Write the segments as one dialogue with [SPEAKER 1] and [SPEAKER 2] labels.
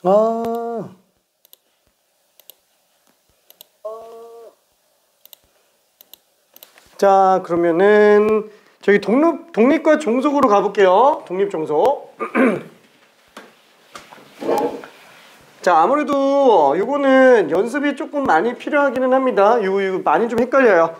[SPEAKER 1] 아. 자, 그러면은 저희 독립과 종속으로 가볼게요. 독립 종속. 자, 아무래도 요거는 연습이 조금 많이 필요하기는 합니다. 이거 많이 좀 헷갈려요.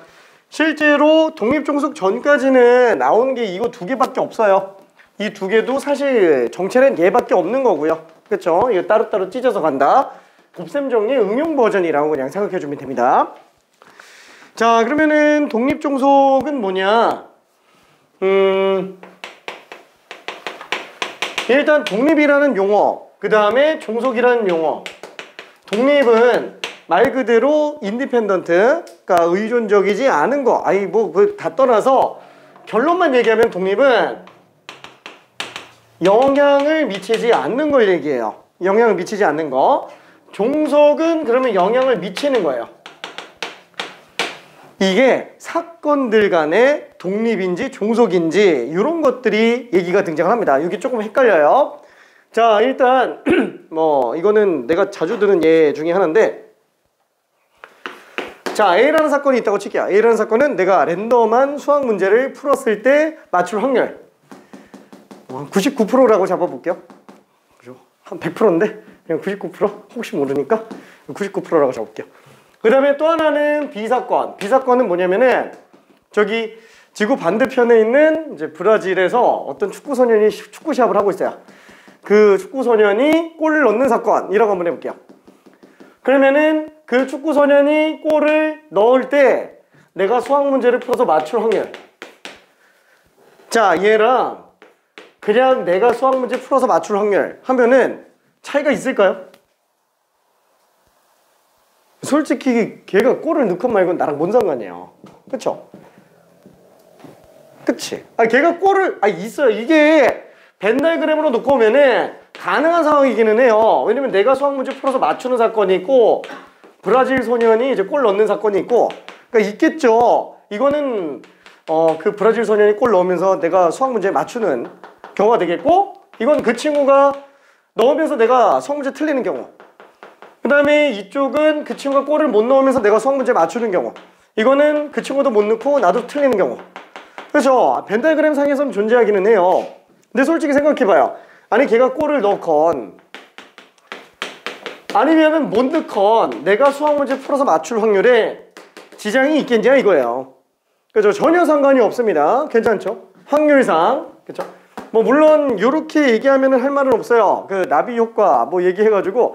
[SPEAKER 1] 실제로 독립 종속 전까지는 나오는 게 이거 두 개밖에 없어요. 이 두 개도 사실 정체는 얘밖에 없는 거고요. 그쵸? 이거 따로따로 찢어서 간다. 곱셈 정리 응용 버전이라고 그냥 생각해 주면 됩니다. 자, 그러면은 독립 종속은 뭐냐? 일단 독립이라는 용어, 그 다음에 종속이라는 용어. 독립은 말 그대로 인디펜던트, 그러니까 의존적이지 않은 거. 아니 뭐 다 떠나서 결론만 얘기하면 독립은 영향을 미치지 않는 걸 얘기해요. 영향을 미치지 않는 거. 종속은 그러면 영향을 미치는 거예요. 이게 사건들 간의 독립인지 종속인지 이런 것들이 얘기가 등장을 합니다. 이게 조금 헷갈려요. 자, 일단 뭐 이거는 내가 자주 드는 예 중에 하나인데, 자, A라는 사건이 있다고 칠게요. A라는 사건은 내가 랜덤한 수학 문제를 풀었을 때 맞출 확률 99%라고 잡아볼게요. 그죠? 한 100%인데 그냥 99%? 혹시 모르니까 99%라고 잡을게요. 그 다음에 또 하나는 B사건. B사건은 뭐냐면은 저기 지구 반대편에 있는 이제 브라질에서 어떤 축구 소년이 축구 시합을 하고 있어요. 그 축구 소년이 골을 넣는 사건이라고 한번 해볼게요. 그러면은 그 축구 소년이 골을 넣을 때 내가 수학 문제를 풀어서 맞출 확률. 자, 얘랑 그냥 내가 수학 문제 풀어서 맞출 확률 하면은 차이가 있을까요? 솔직히 걔가 골을 넣건 말건 나랑 뭔 상관이에요. 그쵸? 그치? 아, 걔가 골을 있어요. 이게 벤 다이그램으로 놓고 오면은 가능한 상황이기는 해요. 왜냐면 내가 수학 문제 풀어서 맞추는 사건이 있고 브라질 소년이 이제 골 넣는 사건이 있고, 그러니까 있겠죠. 이거는 그 브라질 소년이 골 넣으면서 내가 수학 문제 맞추는 경우가 되겠고, 이건 그 친구가 넣으면서 내가 수학 문제 틀리는 경우. 그 다음에 이쪽은 그 친구가 골을 못 넣으면서 내가 수학 문제 맞추는 경우. 이거는 그 친구도 못 넣고 나도 틀리는 경우. 그렇죠? 벤 다이그램 상에서는 존재하기는 해요. 근데 솔직히 생각해봐요. 아니 걔가 골을 넣건 아니면은 못 넣건 내가 수학 문제 풀어서 맞출 확률에 지장이 있겠냐 이거예요. 그죠? 전혀 상관이 없습니다. 괜찮죠? 확률상. 그죠? 뭐 물론 요렇게 얘기하면은 할 말은 없어요. 그 나비 효과 뭐 얘기해가지고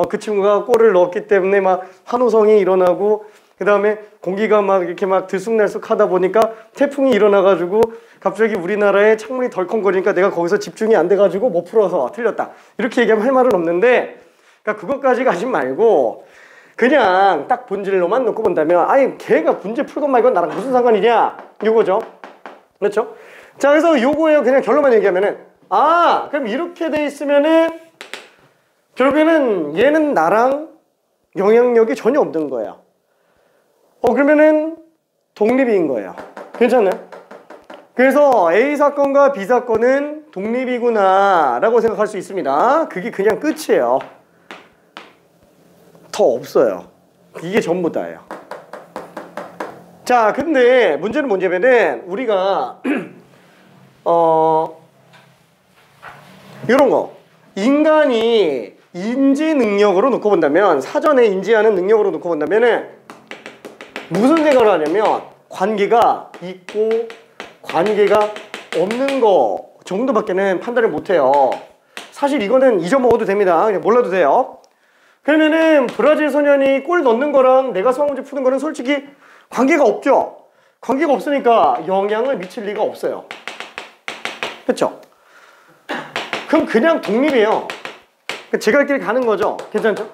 [SPEAKER 1] 그 친구가 골을 넣었기 때문에 막 환호성이 일어나고, 그 다음에 공기가 막 이렇게 막 들쑥날쑥 하다 보니까 태풍이 일어나가지고 갑자기 우리나라에 창문이 덜컹거리니까 내가 거기서 집중이 안 돼가지고 못 풀어서 틀렸다. 이렇게 얘기하면 할 말은 없는데, 그러니까 그것까지 가지 말고 그냥 딱 본질로만 놓고 본다면 아니 걔가 문제 풀건 말건 나랑 무슨 상관이냐 이거죠. 그렇죠? 자, 그래서 요거예요. 그냥 결론만 얘기하면은 그럼 이렇게 돼 있으면은 결국에는 얘는 나랑 영향력이 전혀 없는 거예요. 그러면은 독립인 거예요. 괜찮나요? 그래서 A 사건과 B 사건은 독립이구나 라고 생각할 수 있습니다. 그게 그냥 끝이에요. 더 없어요. 이게 전부 다예요. 자, 근데 문제는 뭐냐면은 우리가 이런 거 인간이 인지 능력으로 놓고 본다면, 사전에 인지하는 능력으로 놓고 본다면은 무슨 생각을 하냐면 관계가 있고 관계가 없는 거 정도밖에는 판단을 못해요. 사실 이거는 잊어먹어도 됩니다. 그냥 몰라도 돼요. 그러면은 브라질 소년이 골 넣는 거랑 내가 수학 문제 푸는 거는 솔직히 관계가 없죠. 관계가 없으니까 영향을 미칠 리가 없어요. 그쵸? 그럼 그냥 독립이에요. 제 갈 길 가는 거죠. 괜찮죠?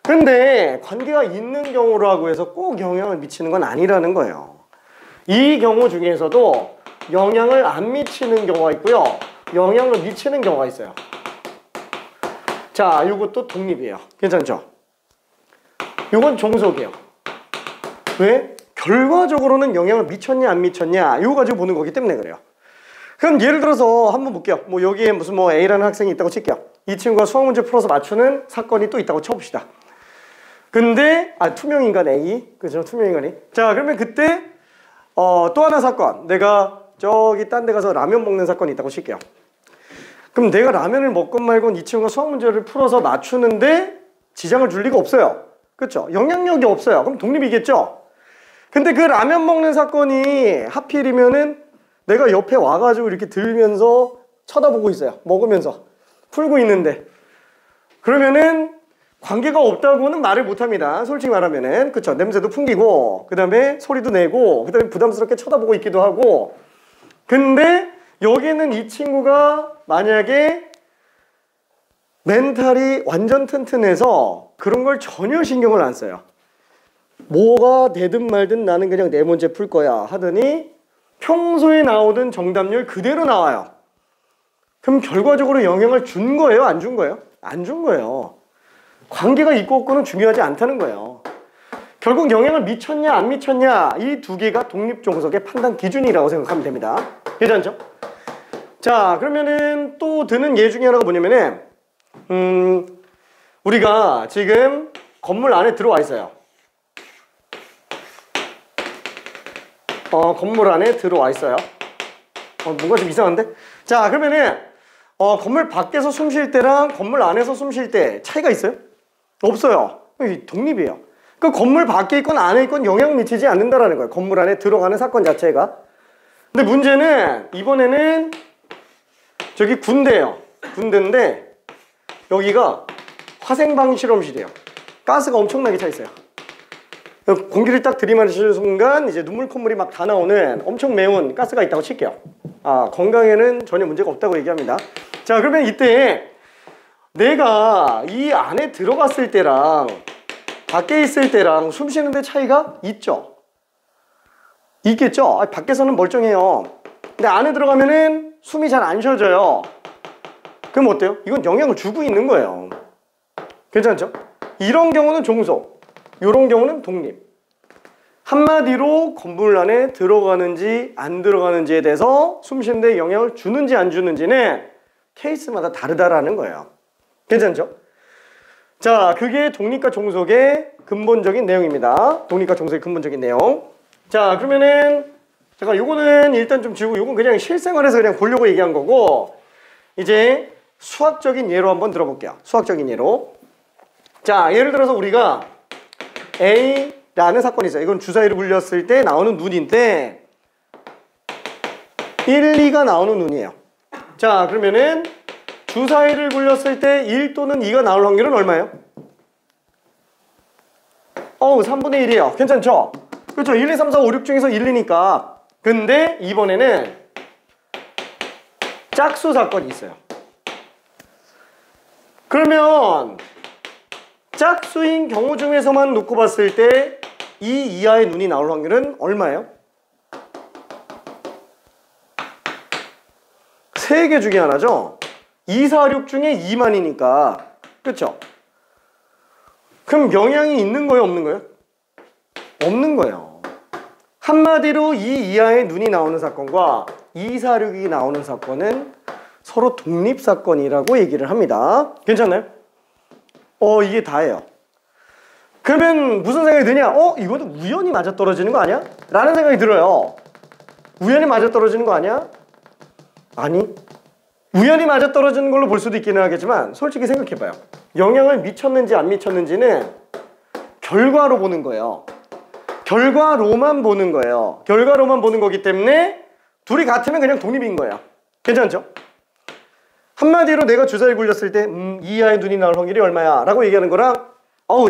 [SPEAKER 1] 근데 관계가 있는 경우라고 해서 꼭 영향을 미치는 건 아니라는 거예요. 이 경우 중에서도 영향을 안 미치는 경우가 있고요, 영향을 미치는 경우가 있어요. 자, 이것도 독립이에요. 괜찮죠? 이건 종속이에요. 왜? 결과적으로는 영향을 미쳤냐 안 미쳤냐 이거 가지고 보는 거기 때문에 그래요. 그럼 예를 들어서 한번 볼게요. 뭐 여기에 무슨 뭐 A라는 학생이 있다고 칠게요. 이 친구가 수학 문제 풀어서 맞추는 사건이 또 있다고 쳐봅시다. 근데 투명인간 A, 그죠? 투명인간이. 자, 그러면 그때 또 하나 사건, 내가 저기 딴 데 가서 라면 먹는 사건이 있다고 칠게요. 그럼 내가 라면을 먹건 말건 이 친구가 수학 문제를 풀어서 맞추는데 지장을 줄 리가 없어요. 그렇죠? 영향력이 없어요. 그럼 독립이겠죠? 근데 그 라면 먹는 사건이 하필이면은 내가 옆에 와가지고 이렇게 들면서 쳐다보고 있어요. 먹으면서 풀고 있는데, 그러면은 관계가 없다고는 말을 못합니다. 솔직히 말하면은. 그쵸? 냄새도 풍기고, 그 다음에 소리도 내고, 그 다음에 부담스럽게 쳐다보고 있기도 하고. 근데 여기는 이 친구가 만약에 멘탈이 완전 튼튼해서 그런 걸 전혀 신경을 안 써요. 뭐가 되든 말든 나는 그냥 내 문제 풀 거야 하더니 평소에 나오던 정답률 그대로 나와요. 그럼 결과적으로 영향을 준 거예요? 안 준 거예요? 안 준 거예요. 관계가 있고 없고는 중요하지 않다는 거예요. 결국 영향을 미쳤냐 안 미쳤냐, 이 두 개가 독립종속의 판단 기준이라고 생각하면 됩니다. 괜찮죠? 자, 그러면은 또 드는 예 중에 하나가 뭐냐면은 우리가 지금 건물 안에 들어와 있어요. 건물 안에 들어와 있어요. 뭔가 좀 이상한데? 자, 그러면은 건물 밖에서 숨 쉴 때랑 건물 안에서 숨 쉴 때 차이가 있어요? 없어요. 독립이에요. 그 건물 밖에 있건 안에 있건 영향 미치지 않는다라는 거예요. 건물 안에 들어가는 사건 자체가. 근데 문제는 이번에는 저기 군대예요. 군대인데 여기가 화생방 실험실이에요. 가스가 엄청나게 차 있어요. 공기를 딱 들이마시는 순간 이제 눈물 콧물이 막 다 나오는 엄청 매운 가스가 있다고 칠게요. 건강에는 전혀 문제가 없다고 얘기합니다. 자, 그러면 이때 내가 이 안에 들어갔을 때랑 밖에 있을 때랑 숨 쉬는데 차이가 있죠? 있겠죠? 밖에서는 멀쩡해요. 근데 안에 들어가면은 숨이 잘 안 쉬어져요. 그럼 어때요? 이건 영향을 주고 있는 거예요. 괜찮죠? 이런 경우는 종속, 이런 경우는 독립. 한마디로 건물 안에 들어가는지 안 들어가는지에 대해서 숨 쉬는데 영향을 주는지 안 주는지는 케이스마다 다르다라는 거예요. 괜찮죠? 자, 그게 독립과 종속의 근본적인 내용입니다. 독립과 종속의 근본적인 내용. 자, 그러면은 잠깐 요거는 일단 좀 지우고, 요건 그냥 실생활에서 그냥 보려고 얘기한 거고, 이제 수학적인 예로 한번 들어볼게요. 수학적인 예로. 자, 예를 들어서 우리가 A라는 사건이 있어요. 이건 주사위를 굴렸을 때 나오는 눈인데 1, 2가 나오는 눈이에요. 자, 그러면은 주사위를 굴렸을 때 1 또는 2가 나올 확률은 얼마예요? 3분의 1이에요. 괜찮죠? 그렇죠? 1, 2, 3, 4, 5, 6 중에서 1, 2니까. 근데 이번에는 짝수 사건이 있어요. 그러면 짝수인 경우 중에서만 놓고 봤을 때 2 이하의 눈이 나올 확률은 얼마예요? 3개 중에 하나죠? 2, 4, 6 중에 2만이니까. 그렇죠? 그럼 영향이 있는 거예요? 없는 거예요? 없는 거예요. 한마디로 2 이하의 눈이 나오는 사건과 2, 4, 6이 나오는 사건은 서로 독립사건이라고 얘기를 합니다. 괜찮나요? 이게 다예요. 그러면 무슨 생각이 드냐? 이것도 우연히 맞아떨어지는 거 아니야? 라는 생각이 들어요. 우연히 맞아떨어지는 거 아니야? 아니, 우연히 맞아떨어지는 걸로 볼 수도 있기는 하겠지만 솔직히 생각해봐요. 영향을 미쳤는지 안 미쳤는지는 결과로 보는 거예요. 결과로만 보는 거예요. 결과로만 보는 거기 때문에 둘이 같으면 그냥 독립인 거예요. 괜찮죠? 한마디로 내가 주사위 굴렸을 때 2 이하의 눈이 나올 확률이 얼마야? 라고 얘기하는 거랑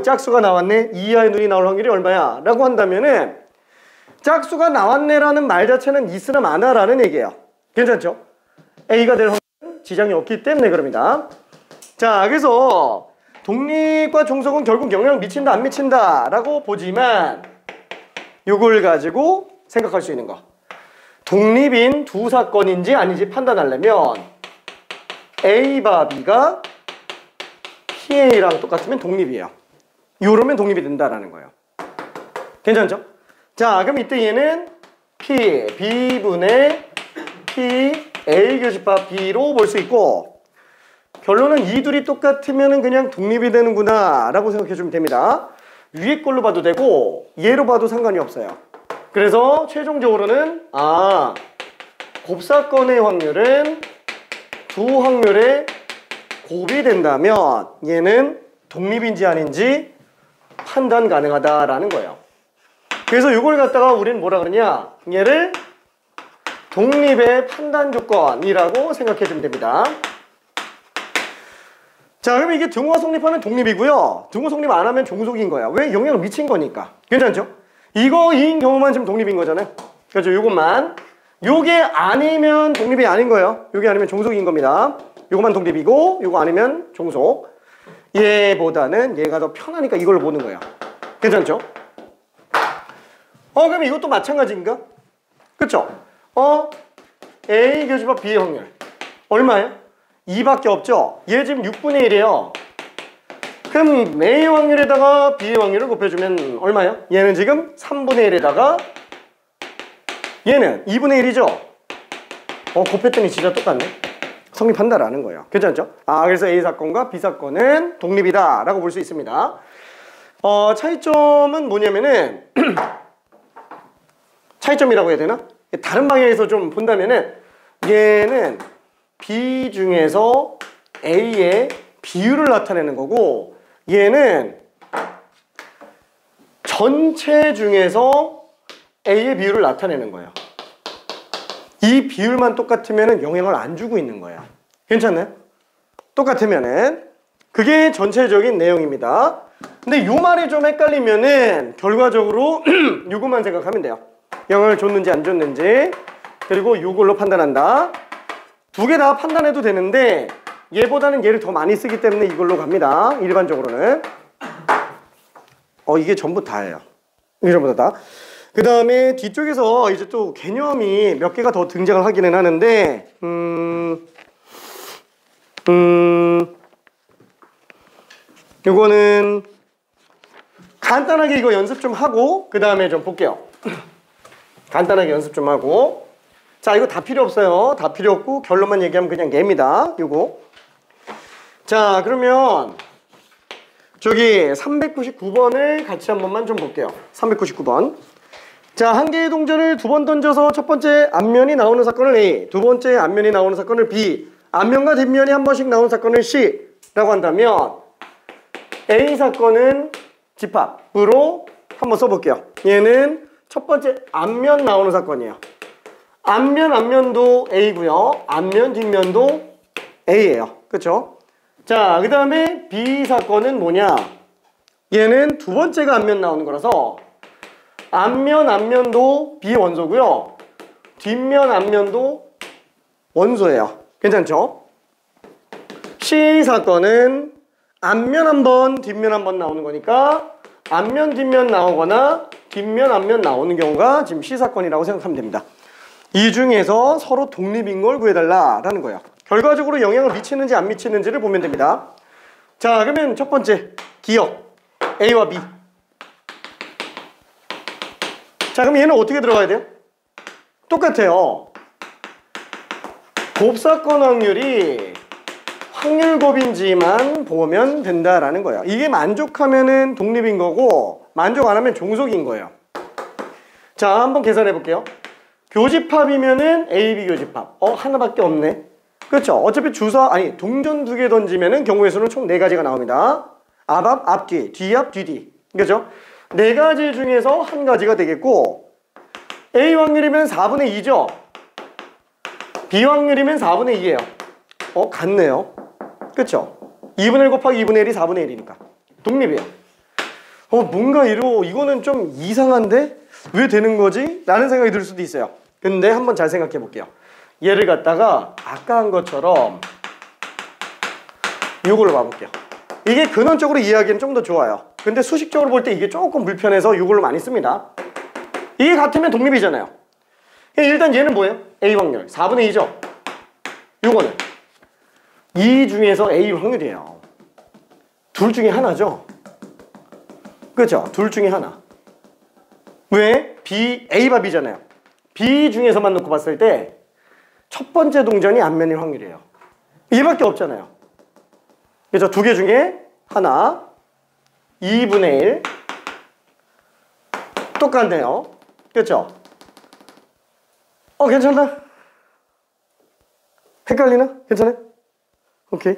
[SPEAKER 1] 짝수가 나왔네? 2 이하의 눈이 나올 확률이 얼마야? 라고 한다면은 짝수가 나왔네 라는 말 자체는 있으나 마나 라는 얘기예요. 괜찮죠? A가 될 확률은 지장이 없기 때문에 그럽니다. 자, 그래서 독립과 종속은 결국 영향을 미친다 안 미친다 라고 보지만 이걸 가지고 생각할 수 있는 거, 독립인 두 사건인지 아닌지 판단하려면 A바 B가 PA랑 똑같으면 독립이에요. 이러면 독립이 된다라는 거예요. 괜찮죠? 자, 그럼 이때 얘는 P, B분의 P, A 교집합 B로 볼 수 있고, 결론은 이 둘이 똑같으면 그냥 독립이 되는구나 라고 생각해 주면 됩니다. 위에 걸로 봐도 되고 얘로 봐도 상관이 없어요. 그래서 최종적으로는 곱사건의 확률은 두 확률의 곱이 된다면 얘는 독립인지 아닌지 판단 가능하다라는 거예요. 그래서 이걸 갖다가 우리는 뭐라 그러냐, 얘를 독립의 판단 조건이라고 생각해 주면 됩니다. 자, 그러면 이게 등호가 성립하면 독립이고요. 등호 성립 안 하면 종속인 거야. 왜? 영향을 미친 거니까. 괜찮죠? 이거인 경우만 지금 독립인 거잖아요. 그렇죠? 요것만. 요게 아니면 독립이 아닌 거예요. 요게 아니면 종속인 겁니다. 요것만 독립이고 요거 아니면 종속. 얘보다는 얘가 더 편하니까 이걸로 보는 거예요. 괜찮죠? 그럼 이것도 마찬가지인가? 그쵸? A 교집합 B의 확률 얼마예요? 2밖에 없죠? 얘 지금 6분의 1이에요. 그럼 A의 확률에다가 B의 확률을 곱해주면 얼마예요? 얘는 지금 3분의 1에다가 얘는 2분의 1이죠? 곱했더니 진짜 똑같네. 성립한다라는 거예요. 괜찮죠? 그래서 A 사건과 B 사건은 독립이다 라고 볼 수 있습니다. 차이점은 뭐냐면은 차이점이라고 해야 되나? 다른 방향에서 좀 본다면은 얘는 B 중에서 A의 비율을 나타내는 거고 얘는 전체 중에서 A의 비율을 나타내는 거예요. 이 비율만 똑같으면 영향을 안 주고 있는 거예요. 괜찮나요? 똑같으면은 그게 전체적인 내용입니다. 근데 요 말이 좀 헷갈리면은 결과적으로 요것만 생각하면 돼요. 영향을 줬는지 안 줬는지, 그리고 요걸로 판단한다. 두 개 다 판단해도 되는데 얘보다는 얘를 더 많이 쓰기 때문에 이걸로 갑니다. 일반적으로는. 이게 전부 다예요. 이게 전부 다. 그 다음에 뒤쪽에서 이제 또 개념이 몇 개가 더 등장을 하기는 하는데 이거는 간단하게 이거 연습 좀 하고 그 다음에 좀 볼게요. 간단하게 연습 좀 하고. 자, 이거 다 필요 없어요. 다 필요 없고 결론만 얘기하면 그냥 얘입니다. 요거. 자, 그러면 저기 399번을 같이 한 번만 좀 볼게요. 399번. 자, 한 개의 동전을 두 번 던져서 첫 번째 앞면이 나오는 사건을 A, 두 번째 앞면이 나오는 사건을 B, 앞면과 뒷면이 한 번씩 나오는 사건을 C 라고 한다면 A 사건은 집합으로 한번 써볼게요. 얘는 첫 번째 앞면 나오는 사건이에요. 앞면도 A고요. 앞면 뒷면도 A예요. 그쵸? 자, 그 다음에 B 사건은 뭐냐? 얘는 두 번째가 앞면 나오는 거라서 앞면도 B 원소고요. 뒷면 앞면도 원소예요. 괜찮죠? C 사건은 앞면 한 번, 뒷면 한 번 나오는 거니까 앞면, 뒷면 나오거나 뒷면, 앞면 나오는 경우가 지금 C 사건이라고 생각하면 됩니다. 이 중에서 서로 독립인 걸 구해달라라는 거예요. 결과적으로 영향을 미치는지 안 미치는지를 보면 됩니다. 자, 그러면 첫 번째 기억 A와 B. 자, 그럼 얘는 어떻게 들어가야 돼요? 똑같아요. 곱사건 확률이 확률곱인지만 보면 된다라는 거예요. 이게 만족하면은 독립인 거고 만족 안 하면 종속인 거예요. 자, 한번 계산해 볼게요. 교집합이면은 AB 교집합. 하나밖에 없네. 그렇죠? 어차피 동전 두 개 던지면은 경우의 수는 총 4가지가 나옵니다. 앞, 앞뒤, 뒤앞, 뒤뒤. 그렇죠? 4가지 중에서 한 가지가 되겠고 A 확률이면 4분의 2죠? B 확률이면 4분의 2예요. 같네요. 그쵸? 2분의 1 곱하기 2분의 1이 4분의 1이니까 독립이에요. 뭔가 이거는 좀 이상한데? 왜 되는 거지? 라는 생각이 들 수도 있어요. 근데 한번 잘 생각해 볼게요. 얘를 갖다가 아까 한 것처럼 이걸로 봐볼게요. 이게 근원적으로 이해하기는 좀 더 좋아요. 근데 수식적으로 볼 때 이게 조금 불편해서 이걸로 많이 씁니다. 이게 같으면 독립이잖아요. 일단 얘는 뭐예요? A 확률 4분의 2죠? 요거는 이 중에서 A 확률이에요. 둘 중에 하나죠? 그렇죠? 둘 중에 하나. 왜? B, A와 B잖아요. B 중에서만 놓고 봤을 때 첫 번째 동전이 앞면일 확률이에요. 얘밖에 없잖아요. 그죠? 두 개 중에 하나. 2분의 1. 똑같네요. 그렇죠? 괜찮나? 헷갈리나? 괜찮아? 오케이.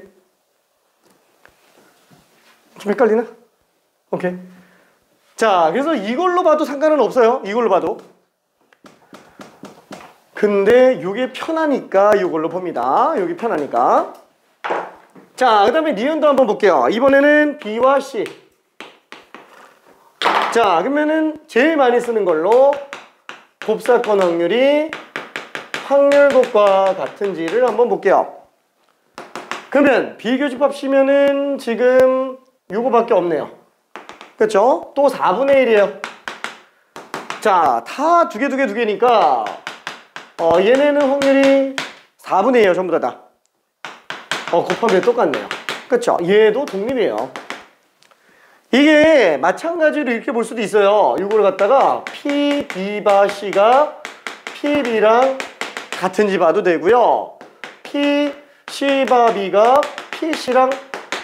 [SPEAKER 1] 좀 헷갈리나? 오케이. 자, 그래서 이걸로 봐도 상관은 없어요. 이걸로 봐도. 근데 이게 편하니까 이걸로 봅니다. 여기 편하니까. 자, 그 다음에 니은도 한번 볼게요. 이번에는 B와 C. 자, 그러면은 제일 많이 쓰는 걸로 곱사건 확률이 확률곱과 같은지를 한번 볼게요. 그러면 비교집합 C면은 지금 요거밖에 없네요. 그렇죠? 또 4분의 1이에요. 자, 다 두 개니까 얘네는 확률이 4분의 1이에요. 전부 다. 곱하면 똑같네요. 그렇죠? 얘도 독립이에요. 이게 마찬가지로 이렇게 볼 수도 있어요. 이걸 갖다가 P, B바 C가 P, B랑 같은지 봐도 되고요. P, C바 B가 P, C랑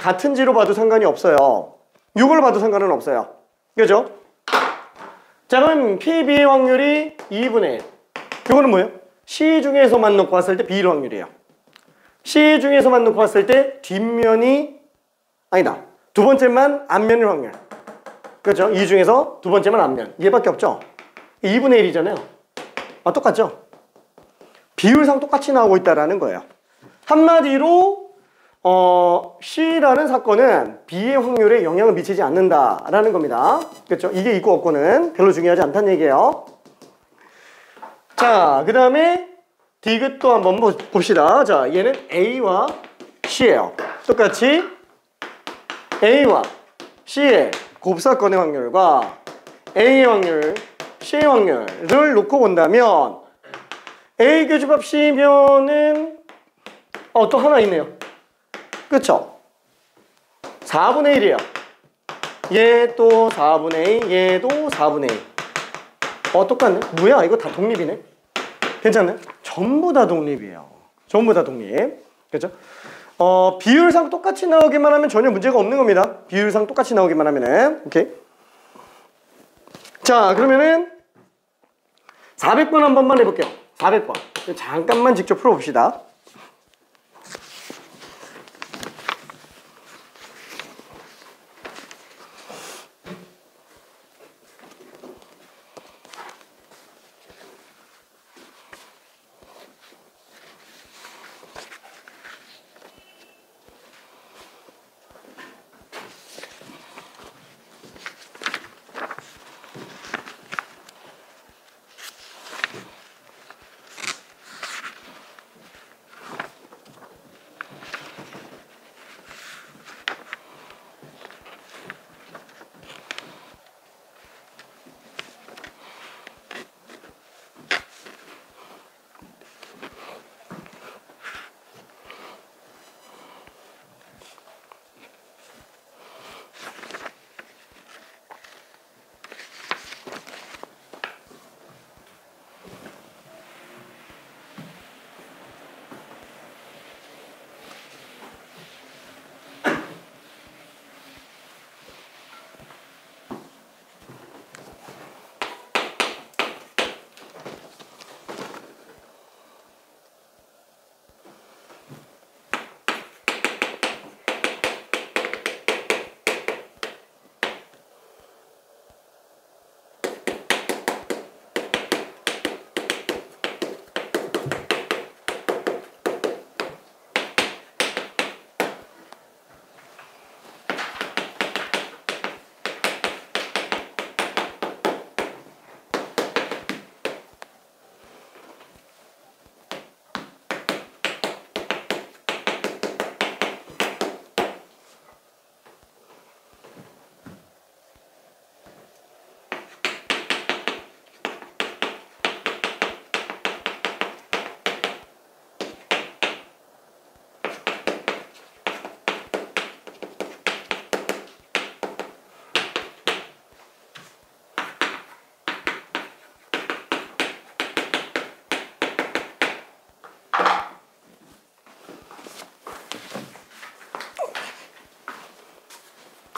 [SPEAKER 1] 같은지로 봐도 상관이 없어요. 이걸 봐도 상관은 없어요. 그죠? 자, 그럼 P, B의 확률이 2분의 1. 이거는 뭐예요? C 중에서만 놓고 봤을 때 B의 확률이에요. C 중에서만 놓고 봤을 때 뒷면이 아니다. 두 번째만 앞면일 확률. 그렇죠? 이 중에서 두 번째만 앞면. 얘밖에 없죠? 2분의 1이잖아요. 똑같죠? 비율상 똑같이 나오고 있다는 거예요. 한마디로 C라는 사건은 B의 확률에 영향을 미치지 않는다라는 겁니다. 그렇죠? 이게 있고 없고는 별로 중요하지 않다는 얘기예요. 자, 그 다음에 디귿도 한번 봅시다. 자, 얘는 A와 C예요. 똑같이 A와 C의 곱사건의 확률과 A의 확률, C의 확률을 놓고 본다면 A 교집합 C면은 또 하나 있네요. 그쵸? 4분의 1이에요. 얘 또 4분의 2, 얘도 4분의 2. 똑같네. 뭐야? 이거 다 독립이네. 괜찮네? 전부 다 독립이에요. 전부 다 독립. 그죠? 비율상 똑같이 나오기만 하면 전혀 문제가 없는 겁니다. 비율상 똑같이 나오기만 하면은. 오케이. 자, 그러면은 400번 한 번만 해볼게요. 400번. 잠깐만 직접 풀어봅시다.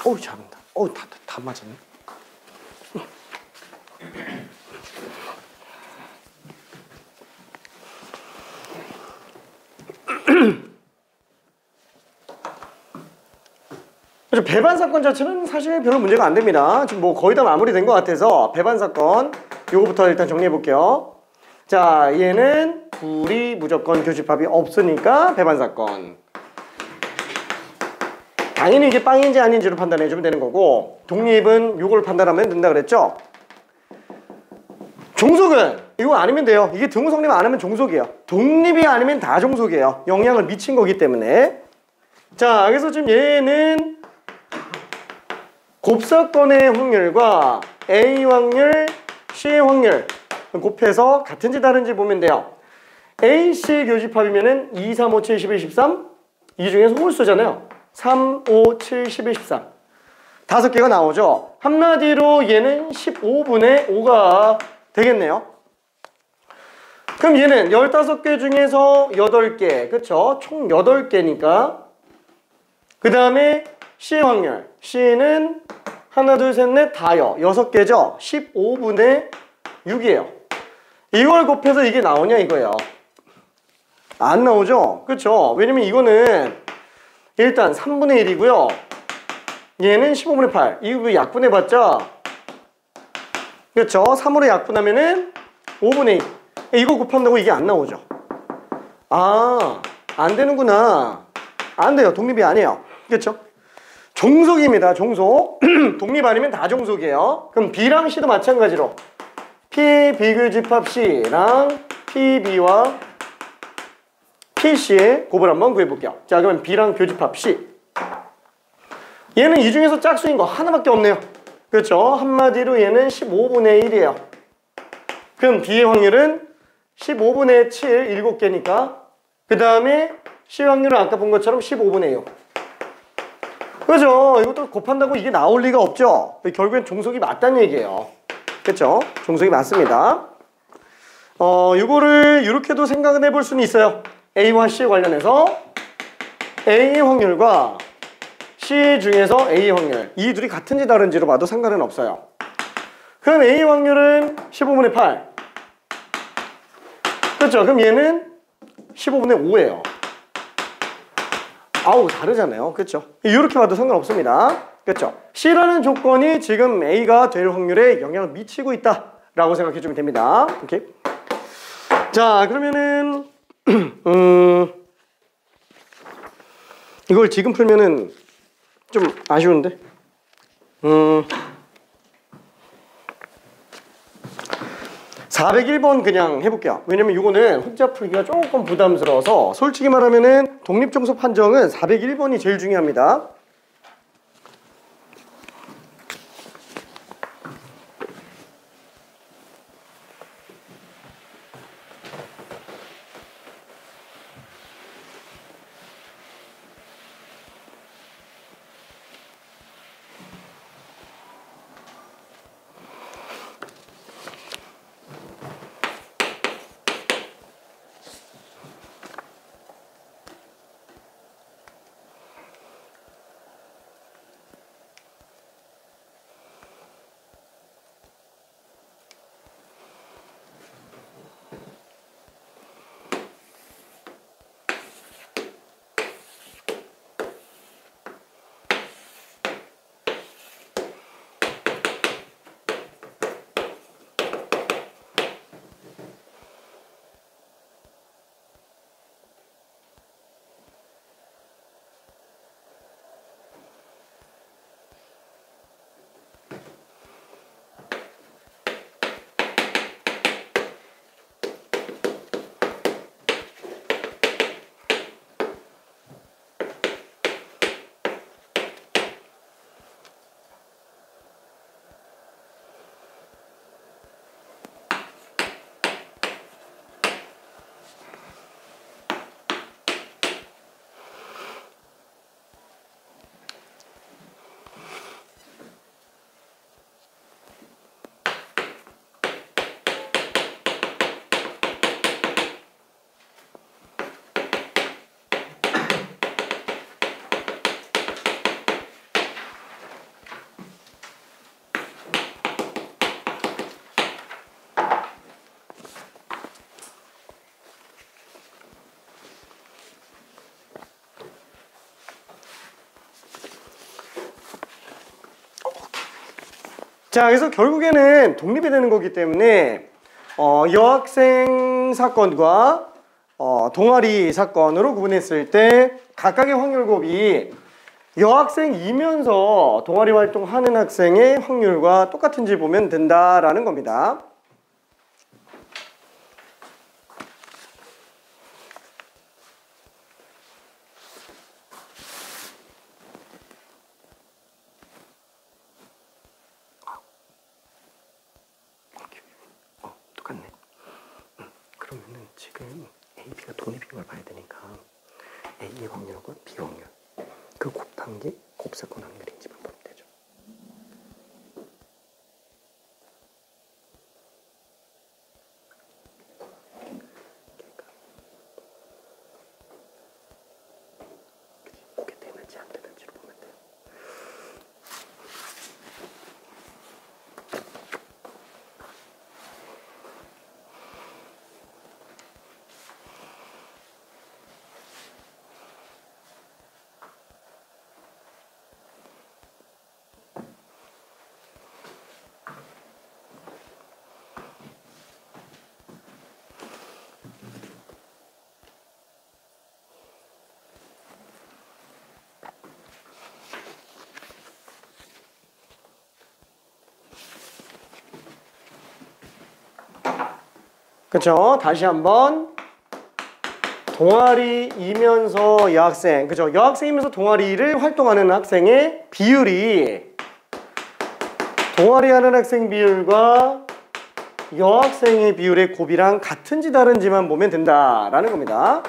[SPEAKER 1] 어우 잘한다. 어우 다 맞았네. 그렇죠. 배반 사건 자체는 사실 별로 문제가 안 됩니다. 지금 뭐 거의 다 마무리된 것 같아서 배반 사건 요거부터 일단 정리해 볼게요. 자, 얘는 둘이 무조건 교집합이 없으니까 배반 사건. 당연히 이게 빵인지 아닌지로 판단해 주면 되는 거고, 독립은 요걸 판단하면 된다 그랬죠. 종속은 이거 아니면 돼요. 이게 등호 성립 안 하면 종속이에요. 독립이 아니면 다 종속이에요. 영향을 미친 거기 때문에. 자, 그래서 지금 얘는 곱사건의 확률과 A 확률, C의 확률 곱해서 같은지 다른지 보면 돼요. A, C 교집합이면은 2, 3, 5, 7, 11, 13 이 중에서 홀수잖아요. 3, 5, 7, 11, 13 다섯 개가 나오죠. 한마디로 얘는 15분의 5가 되겠네요. 그럼 얘는 15개 중에서 8개, 그쵸? 총 8개니까 그 다음에 C의 확률, C는 하나, 둘, 셋, 넷, 다요. 6개죠? 15분의 6이에요. 이걸 곱해서 이게 나오냐 이거예요. 안 나오죠? 그쵸? 왜냐면 이거는 일단 3분의 1이고요. 얘는 15분의 8. 이거 약분해봤자 그렇죠? 3으로 약분하면은 5분의 2. 이거 곱한다고 이게 안 나오죠? 아, 안 되는구나. 안 돼요. 독립이 아니에요. 그렇죠? 종속입니다. 종속. 독립 아니면 다 종속이에요. 그럼 B랑 C도 마찬가지로 P 비교집합 C랑 PB와 PC의 곱을 한번 구해볼게요. 자, 그러면 B랑 교집합 C. 얘는 이 중에서 짝수인 거 하나밖에 없네요. 그렇죠? 한마디로 얘는 15분의 1이에요. 그럼 B의 확률은 15분의 7, 7개니까 그 다음에 C 확률은 아까 본 것처럼 15분의 6. 그죠? 이것도 곱한다고 이게 나올 리가 없죠? 결국엔 종속이 맞다는 얘기예요. 그렇죠? 종속이 맞습니다. 이거를 이렇게도 생각을 해볼 수는 있어요. A와 C 관련해서 A의 확률과 C 중에서 A의 확률 이 둘이 같은지 다른지로 봐도 상관은 없어요. 그럼 A의 확률은 15분의 8 그렇죠? 그럼 얘는 15분의 5예요. 아우 다르잖아요. 그렇죠? 이렇게 봐도 상관없습니다. 그렇죠? C라는 조건이 지금 A가 될 확률에 영향을 미치고 있다라고 생각해 주면 됩니다. 오케이? 자, 그러면은 이걸 지금 풀면은 좀 아쉬운데 401번 그냥 해볼게요. 왜냐면 이거는 흑자 풀기가 조금 부담스러워서 솔직히 말하면은 독립종속 판정은 401번이 제일 중요합니다. 자, 그래서 결국에는 독립이 되는 거기 때문에 여학생 사건과 동아리 사건으로 구분했을 때 각각의 확률 곱이 여학생이면서 동아리 활동하는 학생의 확률과 똑같은지 보면 된다라는 겁니다. 똑같네. 그러면은 지금 A, B가 독립인 걸 봐야 되니까 A의 확률과 B 확률 그 곱한 게 곱사건 확률인지만 보면 되죠. 그게 되는지 안 되는지로 보면 돼요. 그쵸? 다시 한번 동아리이면서 여학생, 그죠? 여학생이면서 동아리를 활동하는 학생의 비율이 동아리 하는 학생 비율과 여학생의 비율의 곱이랑 같은지 다른지만 보면 된다라는 겁니다.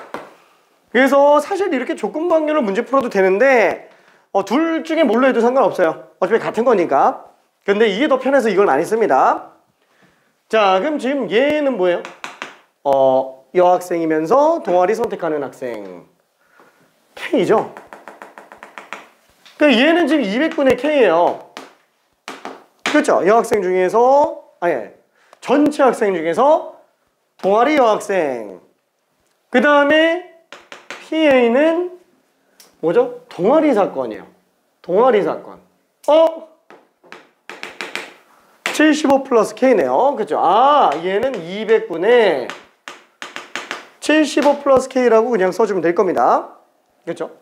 [SPEAKER 1] 그래서 사실 이렇게 조건 확률로 문제 풀어도 되는데 둘 중에 뭘로 해도 상관없어요. 어차피 같은 거니까. 근데 이게 더 편해서 이걸 많이 씁니다. 자, 그럼 지금 얘는 뭐예요? 여학생이면서 동아리 선택하는 학생 K죠? 그러니까 얘는 지금 200분의 K예요. 그렇죠? 여학생 중에서 전체 학생 중에서 동아리 여학생 그 다음에 PA는 뭐죠? 동아리 사건이에요. 동아리 사건 75 플러스 K네요. 그죠? 아, 얘는 200분의 75 플러스 K라고 그냥 써주면 될 겁니다. 그렇죠?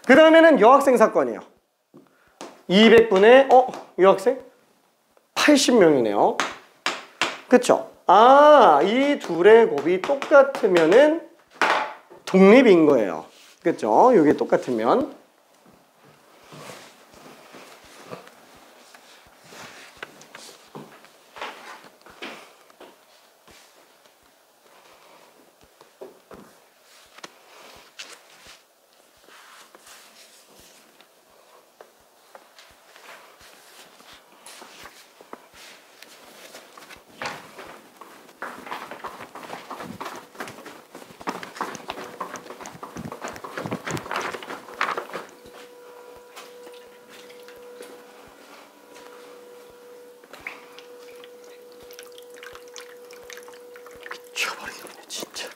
[SPEAKER 1] 그 다음에는 여학생 사건이에요. 200분의 여학생? 80명이네요. 그쵸? 아, 이 둘의 곱이 똑같으면은 독립인 거예요. 그쵸? 이게 똑같으면. 미쳐버리겠네 진짜.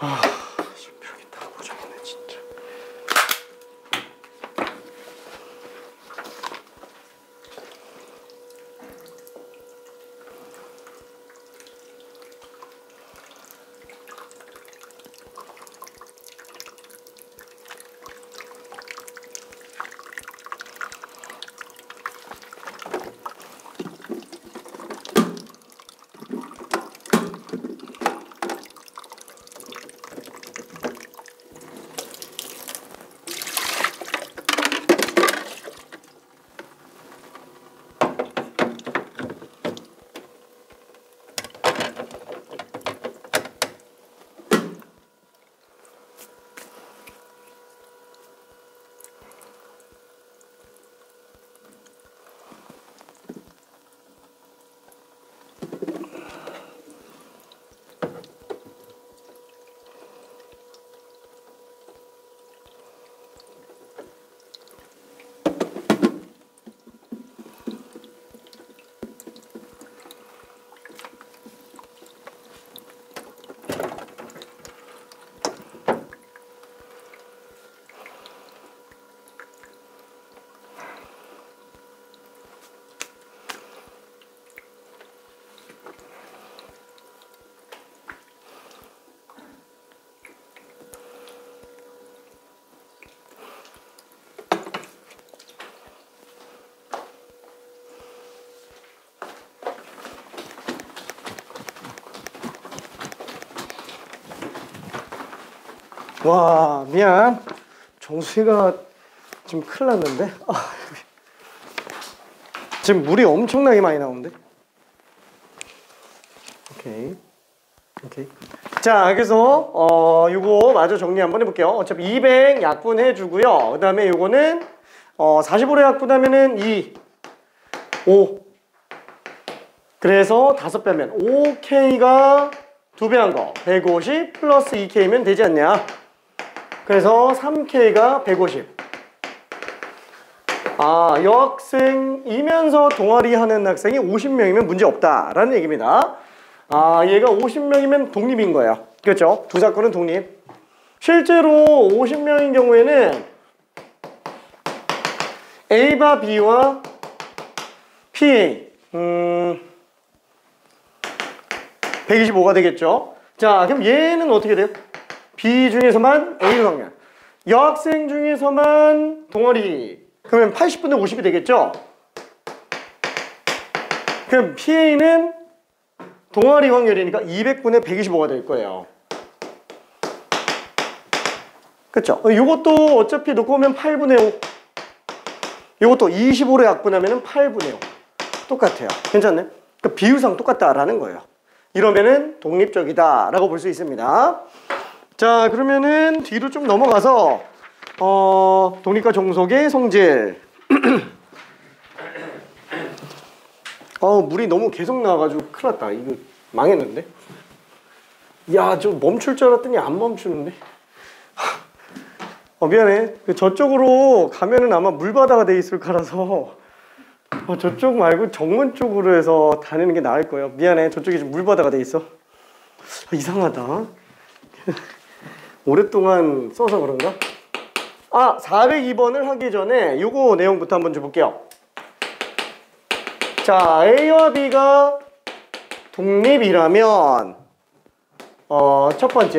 [SPEAKER 1] 아, 별게 다 고장이네 진짜. 와, 미안. 정수이가 지금 큰일 났는데. 지금 물이 엄청나게 많이 나오는데. 오케이. 자, 그래서 요거 마저 정리 한번 해볼게요. 어차피 200 약분해 주고요. 그 다음에 요거는 45로 약분하면은 2, 5. 그래서 5배 하면 5K가 2배 한 거 150 플러스 2K면 되지 않냐. 그래서 3K가 150. 여학생이면서 동아리 하는 학생이 50명이면 문제 없다라는 얘기입니다. 얘가 50명이면 독립인 거예요. 그렇죠? 두 사건은 독립. 실제로 50명인 경우에는 A와 B와 PA 125가 되겠죠. 자, 그럼 얘는 어떻게 돼요? B 중에서만 A 확률. 여학생 중에서만 동아리. 그러면 80분의 50이 되겠죠? 그럼 PA는 동아리 확률이니까 200분의 125가 될 거예요. 그쵸? 이것도 어차피 놓고 오면 8분의 5. 이것도 25로 약분하면 8분의 5. 똑같아요. 괜찮네? 그러니까 비율상 똑같다라는 거예요. 이러면은 독립적이다라고 볼 수 있습니다. 자, 그러면은 뒤로 좀 넘어가서 독립과 종속의 성질. 물이 너무 계속 나와가지고 큰일 났다. 이거 망했는데? 야, 저 멈출 줄 알았더니 안 멈추는데? 미안해. 저쪽으로 가면은 아마 물바다가 돼 있을 거라서 저쪽 말고 정문 쪽으로 해서 다니는 게 나을 거예요. 미안해. 저쪽이 지금 물바다가 돼 있어. 이상하다. 오랫동안 써서 그런가? 402번을 하기 전에 요거 내용부터 한번 줘볼게요. 자, A와 B가 독립이라면 첫 번째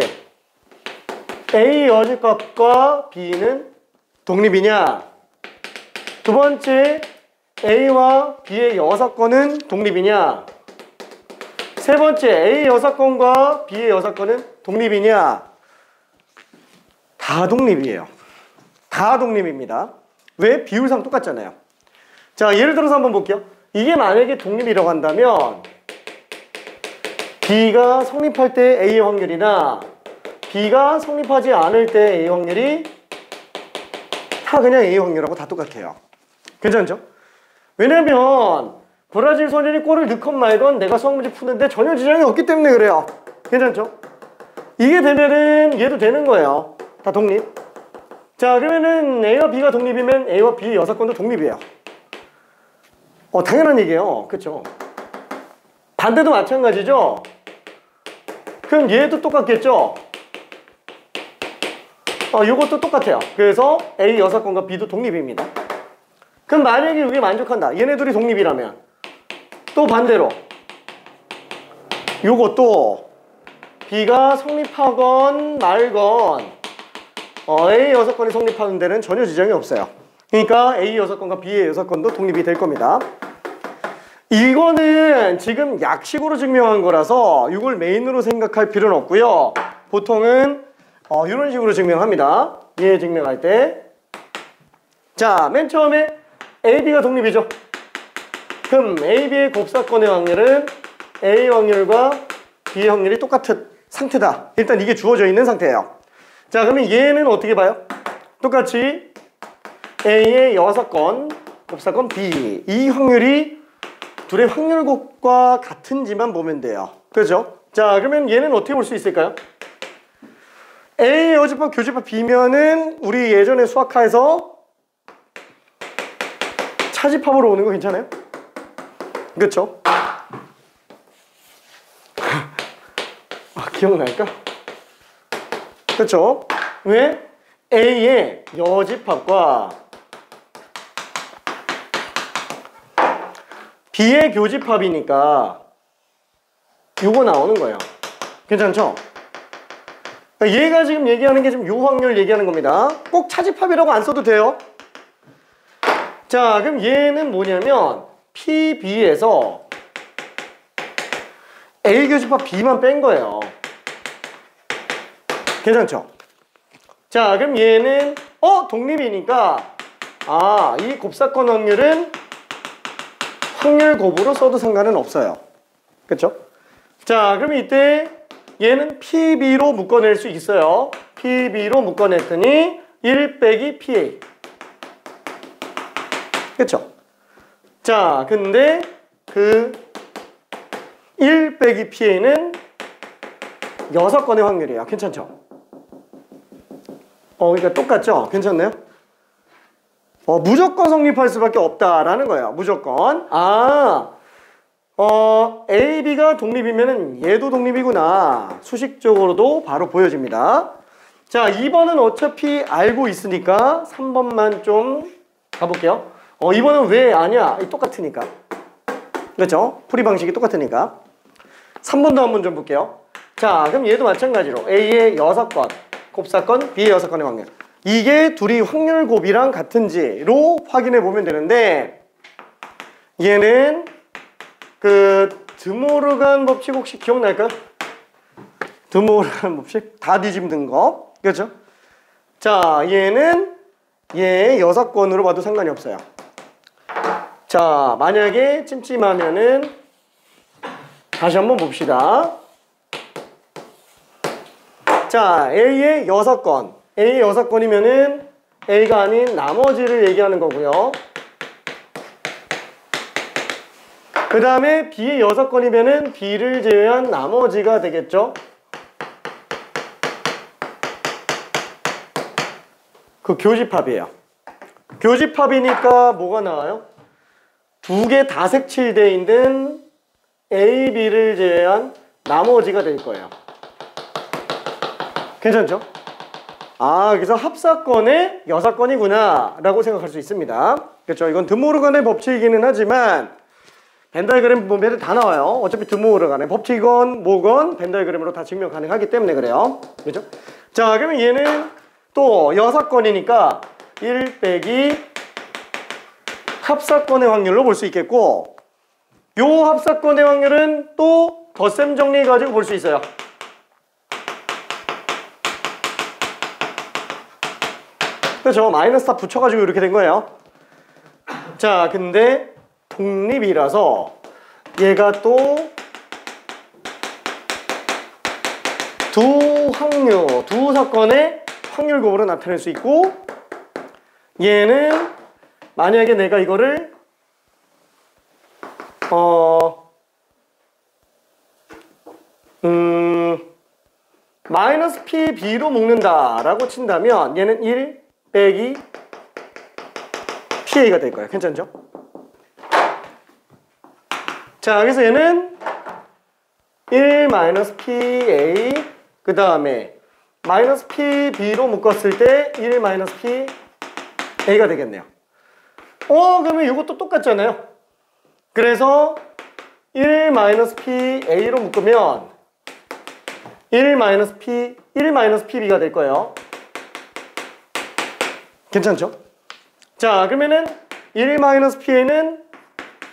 [SPEAKER 1] A 여집합과 B는 독립이냐? 두 번째 A와 B의 여사건은 독립이냐? 세 번째 A 여사건과 B의 여사건은 독립이냐? 다 독립이에요. 다 독립입니다. 왜? 비율상 똑같잖아요. 자, 예를 들어서 한번 볼게요. 이게 만약에 독립이라고 한다면 B가 성립할 때 A의 확률이나 B가 성립하지 않을 때 A의 확률이 다 그냥 A의 확률하고 다 똑같아요. 괜찮죠? 왜냐면 브라질 소년이 골을 넣건 말건 내가 수학 문제 푸는데 전혀 지장이 없기 때문에 그래요. 괜찮죠? 이게 되면은 얘도 되는 거예요. 다 독립. 자, 그러면은 A와 B가 독립이면 A와 B의 여사건도 독립이에요. 당연한 얘기예요. 그쵸? 반대도 마찬가지죠? 그럼 얘도 똑같겠죠? 요것도 똑같아요. 그래서 A 여사건과 B도 독립입니다. 그럼 만약에 이게 만족한다. 얘네들이 독립이라면 또 반대로 요것도 B가 성립하건 말건 A 여사건이 성립하는 데는 전혀 지장이 없어요. 그러니까 A 여사건과 B의 여사건도 독립이 될 겁니다. 이거는 지금 약식으로 증명한 거라서 이걸 메인으로 생각할 필요는 없고요. 보통은 이런 식으로 증명합니다. 얘 증명할 때. 자, 맨 처음에 AB가 독립이죠. 그럼 AB의 곱사건의 확률은 A 확률과 B의 확률이 똑같은 상태다. 일단 이게 주어져 있는 상태예요. 자, 그러면 얘는 어떻게 봐요? 똑같이 A의 여사건, 곱사건 B. 이 확률이 둘의 확률곱과 같은지만 보면 돼요. 그렇죠? 자, 그러면 얘는 어떻게 볼 수 있을까요? A 여집합, 교집합 B면은 우리 예전에 수학화에서 차집합으로 오는 거 괜찮아요? 그렇죠? 기억날까? 그렇죠? 왜? A의 여집합과 B의 교집합이니까 요거 나오는 거예요. 괜찮죠? 그러니까 얘가 지금 얘기하는 게 지금 요 확률 얘기하는 겁니다. 꼭 차집합이라고 안 써도 돼요. 자, 그럼 얘는 뭐냐면 PB에서 A 교집합 B만 뺀 거예요. 괜찮죠? 자, 그럼 얘는 독립이니까 이 곱사건 확률은 확률 곱으로 써도 상관은 없어요. 그쵸? 자, 그럼 이때 얘는 PB로 묶어낼 수 있어요. PB로 묶어냈더니 1 빼기 PA. 그쵸? 자, 근데 그 1 빼기 PA는 6건의 확률이에요. 괜찮죠? 그러니까 똑같죠? 괜찮나요? 무조건 성립할 수밖에 없다라는 거예요. 무조건. A, B가 독립이면 얘도 독립이구나. 수식적으로도 바로 보여집니다. 자, 2번은 어차피 알고 있으니까 3번만 좀 가볼게요. 2번은 왜 아냐? 똑같으니까. 그렇죠? 풀이 방식이 똑같으니까. 3번도 한번 좀 볼게요. 자, 그럼 얘도 마찬가지로 A의 6건, 곱사건, B의 6건의 확률. 이게 둘이 확률 곱이랑 같은지로 확인해 보면 되는데, 얘는 그 드모르간 법칙 혹시 기억날까요? 드모르간 법칙 다 뒤집는 거. 그렇죠? 자, 얘는 얘 6건으로 봐도 상관이 없어요. 자, 만약에 찜찜하면은 다시 한번 봅시다. 자, A의 6건. A의 6건이면은 A가 아닌 나머지를 얘기하는 거고요. 그 다음에 B의 6건이면은 B를 제외한 나머지가 되겠죠. 그 교집합이에요. 교집합이니까 뭐가 나와요? 두 개 다 색칠되어 있는 A, B를 제외한 나머지가 될 거예요. 괜찮죠? 그래서 합사건의 6건이구나 라고 생각할 수 있습니다. 그렇죠? 이건 드모르간의 법칙이기는 하지만 벤 다이그램 보면 다 나와요. 어차피 드모르간의 법칙이건 뭐건 벤 다이그램으로 다 증명 가능하기 때문에 그래요. 그렇죠? 자, 그러면 얘는 또 6건이니까 1 빼기 합사건의 확률로 볼 수 있겠고, 요 합사건의 확률은 또 덧셈 정리해가지고 볼 수 있어요. 그렇죠? 마이너스 다 붙여가지고 이렇게 된 거예요. 자, 근데 독립이라서 얘가 또 두 사건의 확률 곱으로 나타낼 수 있고, 얘는 만약에 내가 이거를 마이너스 PB로 묶는다 라고 친다면 얘는 1 빼기 PA가 될 거예요. 괜찮죠? 자, 그래서 얘는 1 마이너스 PA 그 다음에 마이너스 PB로 묶었을 때 1 마이너스 PA가 되겠네요. 그러면 이것도 똑같잖아요. 그래서 1 마이너스 PA로 묶으면 1 마이너스 PB가 될 거예요. 괜찮죠? 자, 그러면은 1 마이너스 PA는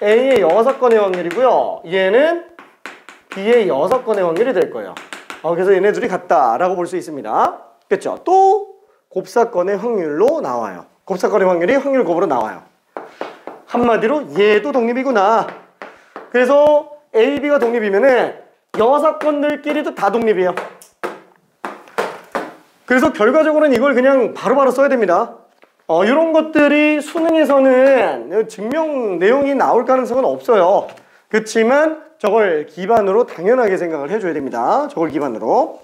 [SPEAKER 1] A의 6건의 확률이고요. 얘는 B의 6건의 확률이 될 거예요. 그래서 얘네 둘이 같다라고 볼 수 있습니다. 그렇죠? 또 곱사건의 확률로 나와요. 곱사건의 확률이 확률 곱으로 나와요. 한마디로 얘도 독립이구나. 그래서 A, B가 독립이면은 6건들끼리도 다 독립이에요. 그래서 결과적으로는 이걸 그냥 바로바로 써야 됩니다. 이런 것들이 수능에서는 증명 내용이 나올 가능성은 없어요. 그렇지만 저걸 기반으로 당연하게 생각을 해줘야 됩니다. 저걸 기반으로.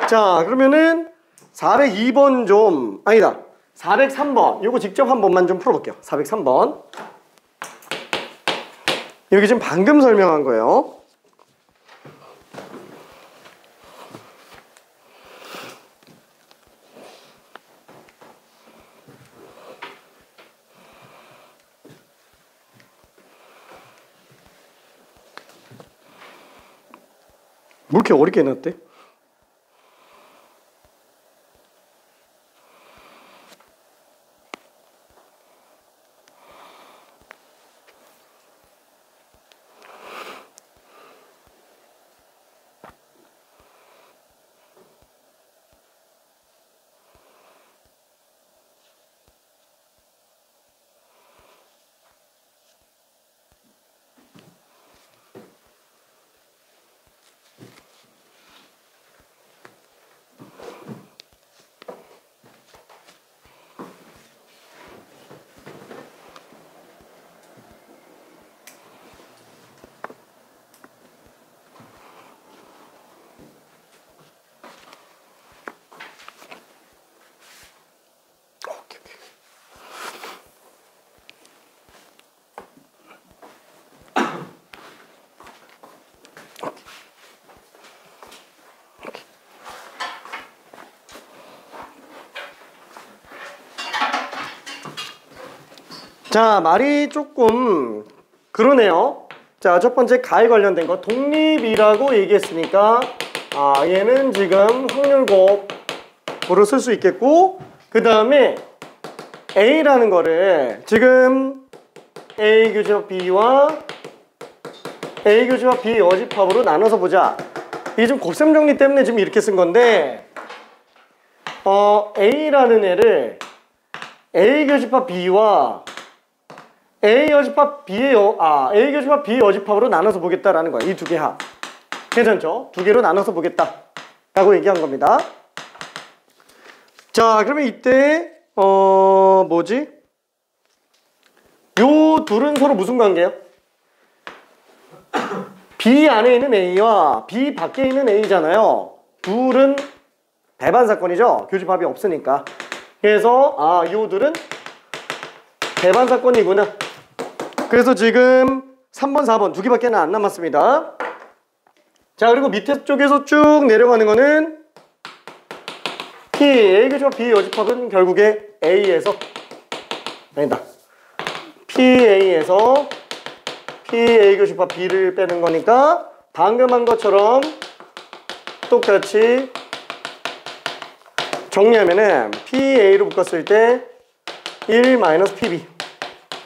[SPEAKER 1] 자, 그러면은 402번 좀, 아니다. 403번. 이거 직접 한 번만 좀 풀어볼게요. 403번. 여기 지금 방금 설명한 거예요. 뭐 이렇게 어렵게 해놨대? 자, 말이 조금 그러네요. 자, 첫 번째 가에 관련된 거 독립이라고 얘기했으니까 얘는 지금 확률곱으로 쓸 수 있겠고, 그 다음에 A라는 거를 지금 A 교집합 B와 A 교집합 B 여집합으로 나눠서 보자. 이게 좀 곱셈 정리 때문에 지금 이렇게 쓴 건데, A라는 애를 A 교집합 B와 A 교집합 B의 A 교집합 B 여집합으로 나눠서 보겠다라는 거야. 이 두 개 합. 괜찮죠? 두 개로 나눠서 보겠다 라고 얘기한 겁니다. 자, 그러면 이때 뭐지? 요 둘은 서로 무슨 관계예요? B 안에 있는 A와 B 밖에 있는 A잖아요. 둘은 배반 사건이죠. 교집합이 없으니까. 그래서 요 둘은 배반 사건이구나. 그래서 지금 3번, 4번 두 개밖에 안 남았습니다. 자, 그리고 밑에 쪽에서 쭉 내려가는 거는 P, A 교집합 B 여집합은 결국에 A에서 아니다. PA에서 PA 교집합 B를 빼는 거니까 방금 한 것처럼 똑같이 정리하면은 PA로 묶었을 때 1 PB.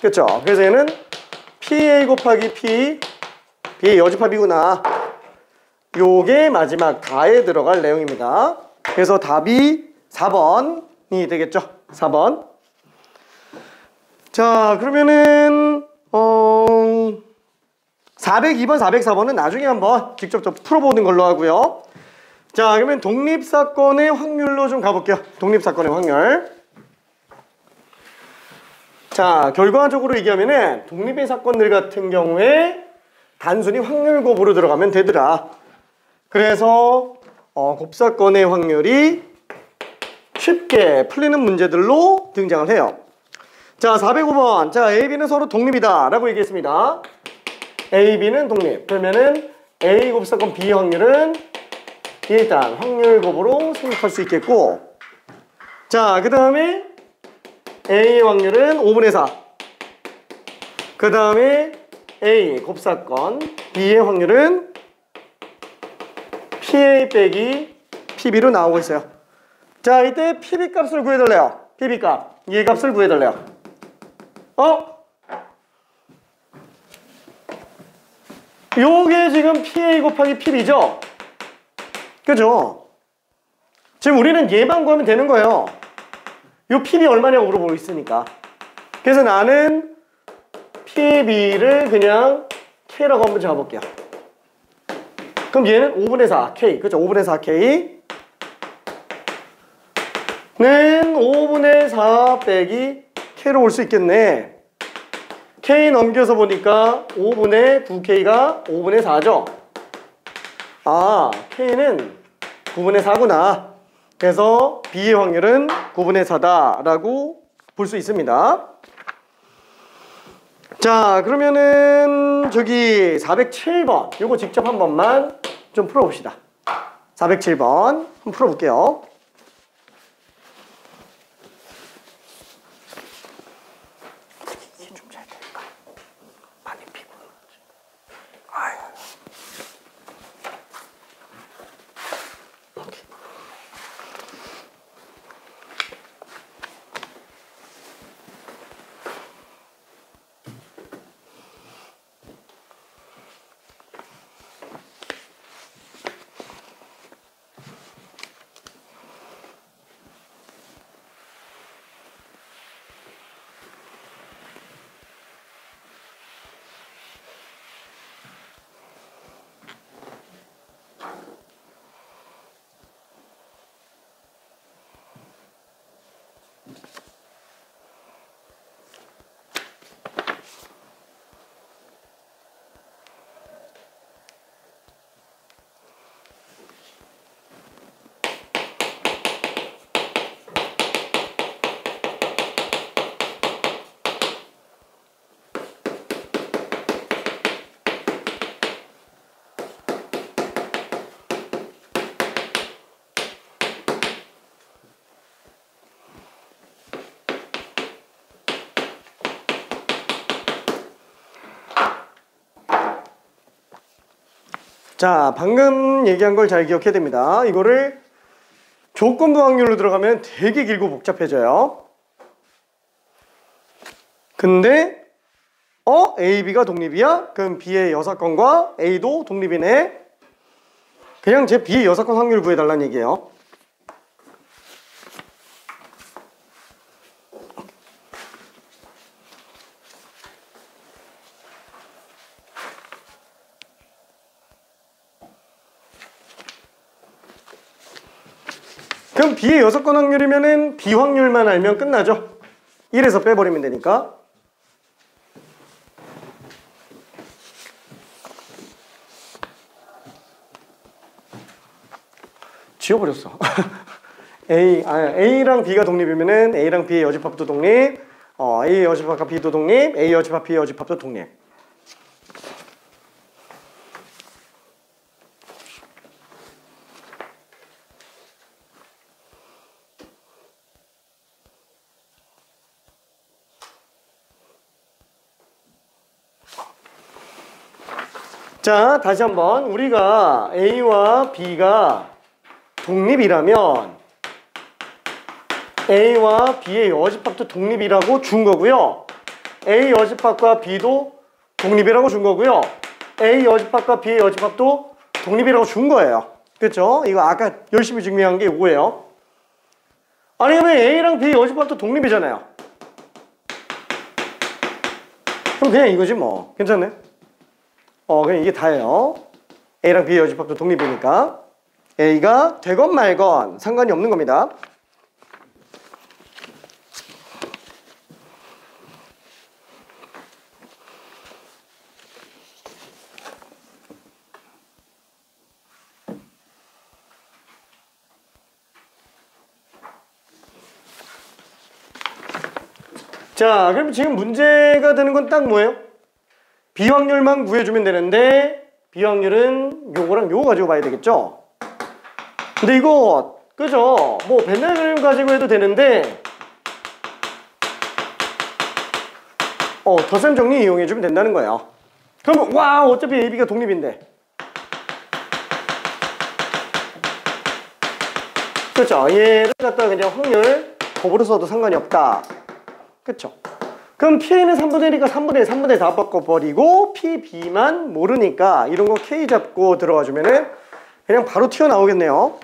[SPEAKER 1] 그쵸? 그래서 얘는 PA 곱하기 P, B의 여집합이구나. 요게 마지막 가에 들어갈 내용입니다. 그래서 답이 4번이 되겠죠? 4번. 자, 그러면은 402번, 404번은 나중에 한번 직접 풀어보는 걸로 하고요. 자, 그러면 독립사건의 확률로 좀 가볼게요. 독립사건의 확률. 자, 결과적으로 얘기하면은 독립의 사건들 같은 경우에 단순히 확률곱으로 들어가면 되더라. 그래서 곱사건의 확률이 쉽게 풀리는 문제들로 등장을 해요. 자, 405번. 자, A, B는 서로 독립이다 라고 얘기했습니다. A, B는 독립. 그러면은 A 곱사건 B 확률은 일단 확률곱으로 생각할 수 있겠고, 자, 그 다음에 A의 확률은 5분의 4. 그 다음에 A 곱사건 B의 확률은 PA 빼기 PB로 나오고 있어요. 자, 이때 PB 값을 구해달래요. PB 값. 이 값을 구해달래요. 요게 지금 PA 곱하기 PB죠? 그죠? 지금 우리는 얘만 구하면 되는 거예요. 요 PB 얼마냐고 물어보고 있으니까. 그래서 나는 PB를 그냥 K라고 한번 잡아볼게요. 그럼 얘는 5분의 4 K. 그죠? 5분의 4 K 는 5분의 4 빼기 K로 올 수 있겠네. K 넘겨서 보니까 5분의 9K가 5분의 4죠? K는 9분의 4구나. 그래서 B의 확률은 9분의 4다 라고 볼 수 있습니다. 자, 그러면은 저기 407번 요거 직접 한 번만 좀 풀어봅시다. 407번 한번 풀어볼게요. 자, 방금 얘기한 걸 잘 기억해야 됩니다. 이거를 조건부 확률로 들어가면 되게 길고 복잡해져요. 근데 A, B가 독립이야? 그럼 B의 여사건과 A도 독립이네. 그냥 제 B의 여사건 확률 구해달라는 얘기예요. 그럼 B의 여사건 확률이면은 B 확률만 알면 끝나죠. 1에서 빼버리면 되니까. 지워버렸어. A랑 B가 독립이면은 A랑 B의 여집합도 독립, A의 여집합과 B도 독립, A 여집합, B의 여집합도 독립. 자, 다시 한번 우리가 A와 B가 독립이라면 A와 B의 여집합도 독립이라고 준 거고요. A 여집합과 B도 독립이라고 준 거고요. A 여집합과 B의 여집합도 독립이라고 준 거예요. 그렇죠? 이거 아까 열심히 증명한 게 이거예요. 아니 그러면 A랑 B의 여집합도 독립이잖아요. 그럼 그냥 이거지 뭐. 괜찮네? 그냥 이게 다예요. A랑 B의 여집합도 독립이니까 A가 되건 말건 상관이 없는 겁니다. 자, 그럼 지금 문제가 되는 건 딱 뭐예요? B 확률만 구해주면 되는데 B 확률은 요거랑 요거 가지고 봐야 되겠죠? 근데 이거 그죠? 뭐 벤달 가지고 해도 되는데 덧셈 정리 이용해주면 된다는 거예요. 그럼 와 어차피 A, B가 독립인데 그렇죠? 얘를 갖다가 그냥 확률 곱으로 써도 상관이 없다. 그쵸? 그럼 P는 3분의 1이니까 3분의 1, 3분의 1 다 바꿔버리고 P, B만 모르니까 이런 거 K 잡고 들어가주면은 그냥 바로 튀어나오겠네요.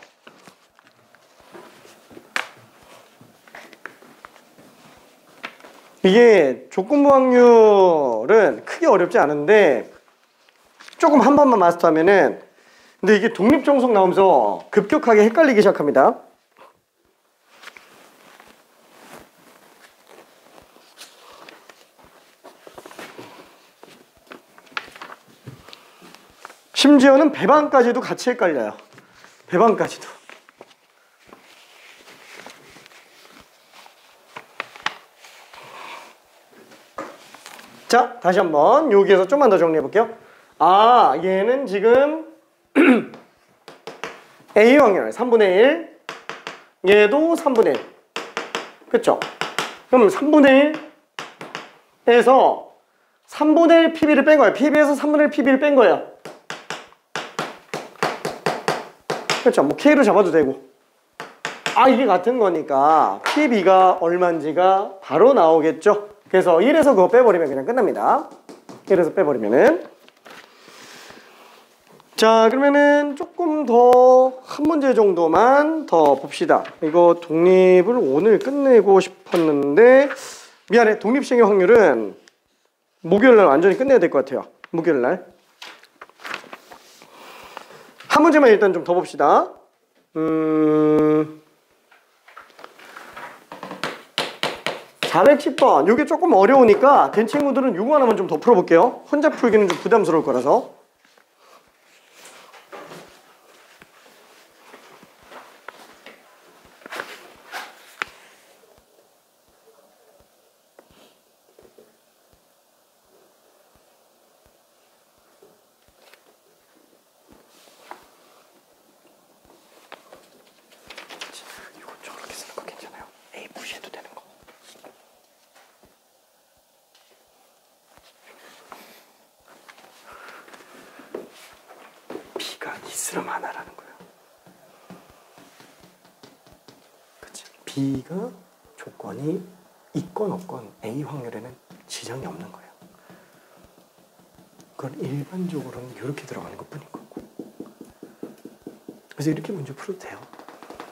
[SPEAKER 1] 이게 조건부 확률은 크게 어렵지 않은데 조금 한 번만 마스터하면은 근데 이게 독립정석 나오면서 급격하게 헷갈리기 시작합니다. 심지어는 배반까지도 같이 헷갈려요. 배반까지도. 자, 다시 한번 여기에서 좀만 더 정리해 볼게요. 얘는 지금 A 확률 3분의 1, 얘도 3분의 1. 그쵸? 그럼 3분의 1에서 3분의 1 PB를 뺀 거예요. PB에서 3분의 1 PB를 뺀 거예요. 그렇죠. 뭐 K로 잡아도 되고. 이게 같은 거니까 PB가 얼마인지가 바로 나오겠죠. 그래서 1에서 그거 빼버리면 그냥 끝납니다. 1에서 빼버리면은. 자, 그러면은 조금 더 한 문제 정도만 더 봅시다. 이거 독립을 오늘 끝내고 싶었는데 미안해. 독립시행의 확률은 목요일날 완전히 끝내야 될 것 같아요. 목요일날. 한 문제만 일단 좀 더 봅시다. 410번. 이게 조금 어려우니까 된 친구들은 이거 하나만 좀 더 풀어볼게요. 혼자 풀기는 좀 부담스러울 거라서. B가 있으면 하나라는 거예요. 그치? B가 조건이 있건 없건 A 확률에는 지장이 없는 거예요. 그건 일반적으로는 이렇게 들어가는 것 뿐인 거고. 그래서 이렇게 문제 풀어도 돼요.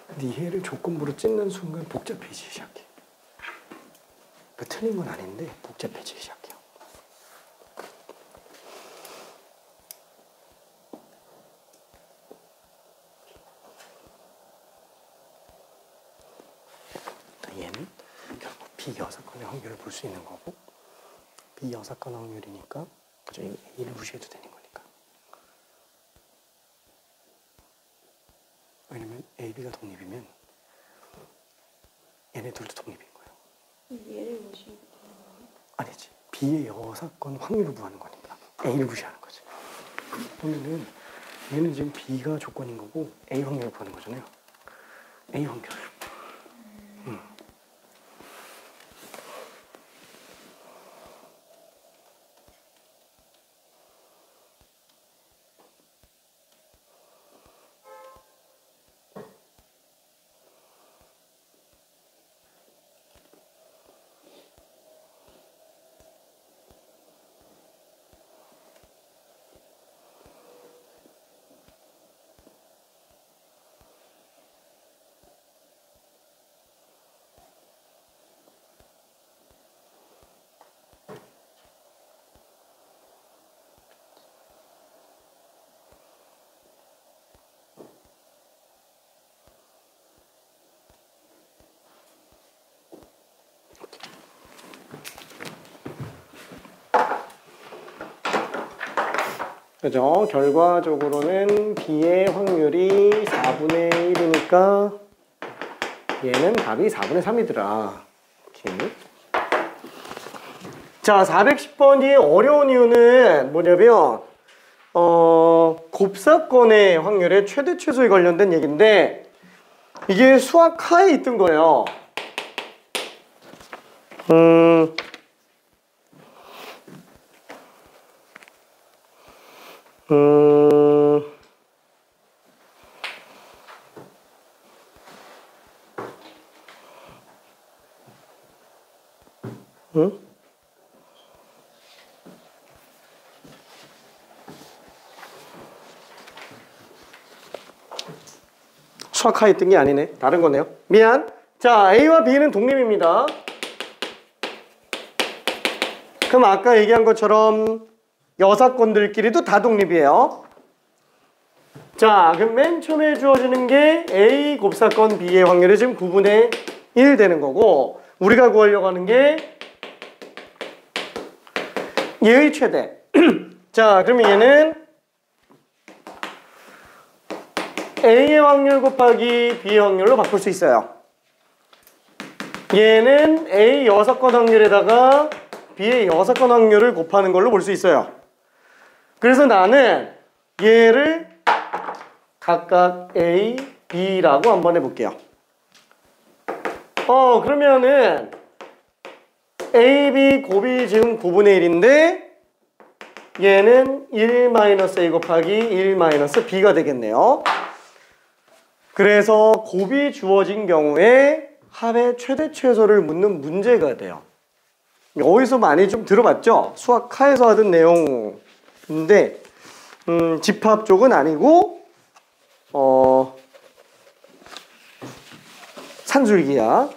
[SPEAKER 1] 근데 얘를 조건부로 찢는 순간 복잡해지기 시작해. 그 틀린 건 아닌데 복잡해지기 시작해요. 얘는 결국 비여사건의 확률을 볼 수 있는 거고, 비여사건 확률이니까 그죠? A를 무시해도 되는 거니까. 왜냐면 A, B가 독립이면 얘네 둘도 독립인 거예요.
[SPEAKER 2] 얘를 무시해도 되는 거예요?
[SPEAKER 1] 아니지. B의 여사건 확률을 구하는 거니까 A를 무시하는 거지. 그러면은 얘는 지금 B가 조건인 거고 A 확률을 구하는 거잖아요. A 확률. 그죠? 결과적으로는 B의 확률이 4분의 1이니까 얘는 답이 4분의 3이더라. 오케이. 자, 410번이 어려운 이유는 뭐냐면 곱사건의 확률의 최대 최소에 관련된 얘기인데 이게 수학하에 있던 거예요. 수학하에 있던 게 아니네. 다른 거네요. 미안. 자, A와 B는 독립입니다. 그럼 아까 얘기한 것처럼 여사건들끼리도 다 독립이에요. 자, 그럼 맨 처음에 주어지는 게 A 곱사건 B의 확률이 지금 9분의 1 되는 거고, 우리가 구하려고 하는 게 얘의 최대. 자, 그러면 얘는 A의 확률 곱하기 B의 확률로 바꿀 수 있어요. 얘는 A 여사건 확률에다가 B의 여사건 확률을 곱하는 걸로 볼 수 있어요. 그래서 나는 얘를 각각 A, B라고 한번 해볼게요. 그러면은 A, B 곱이 지금 9분의 1인데 얘는 1-A 곱하기 1-B가 되겠네요. 그래서 곱이 주어진 경우에 합의 최대 최소를 묻는 문제가 돼요. 어디서 많이 좀 들어봤죠? 수학하에서 하던 내용인데 집합 쪽은 아니고 산술기야.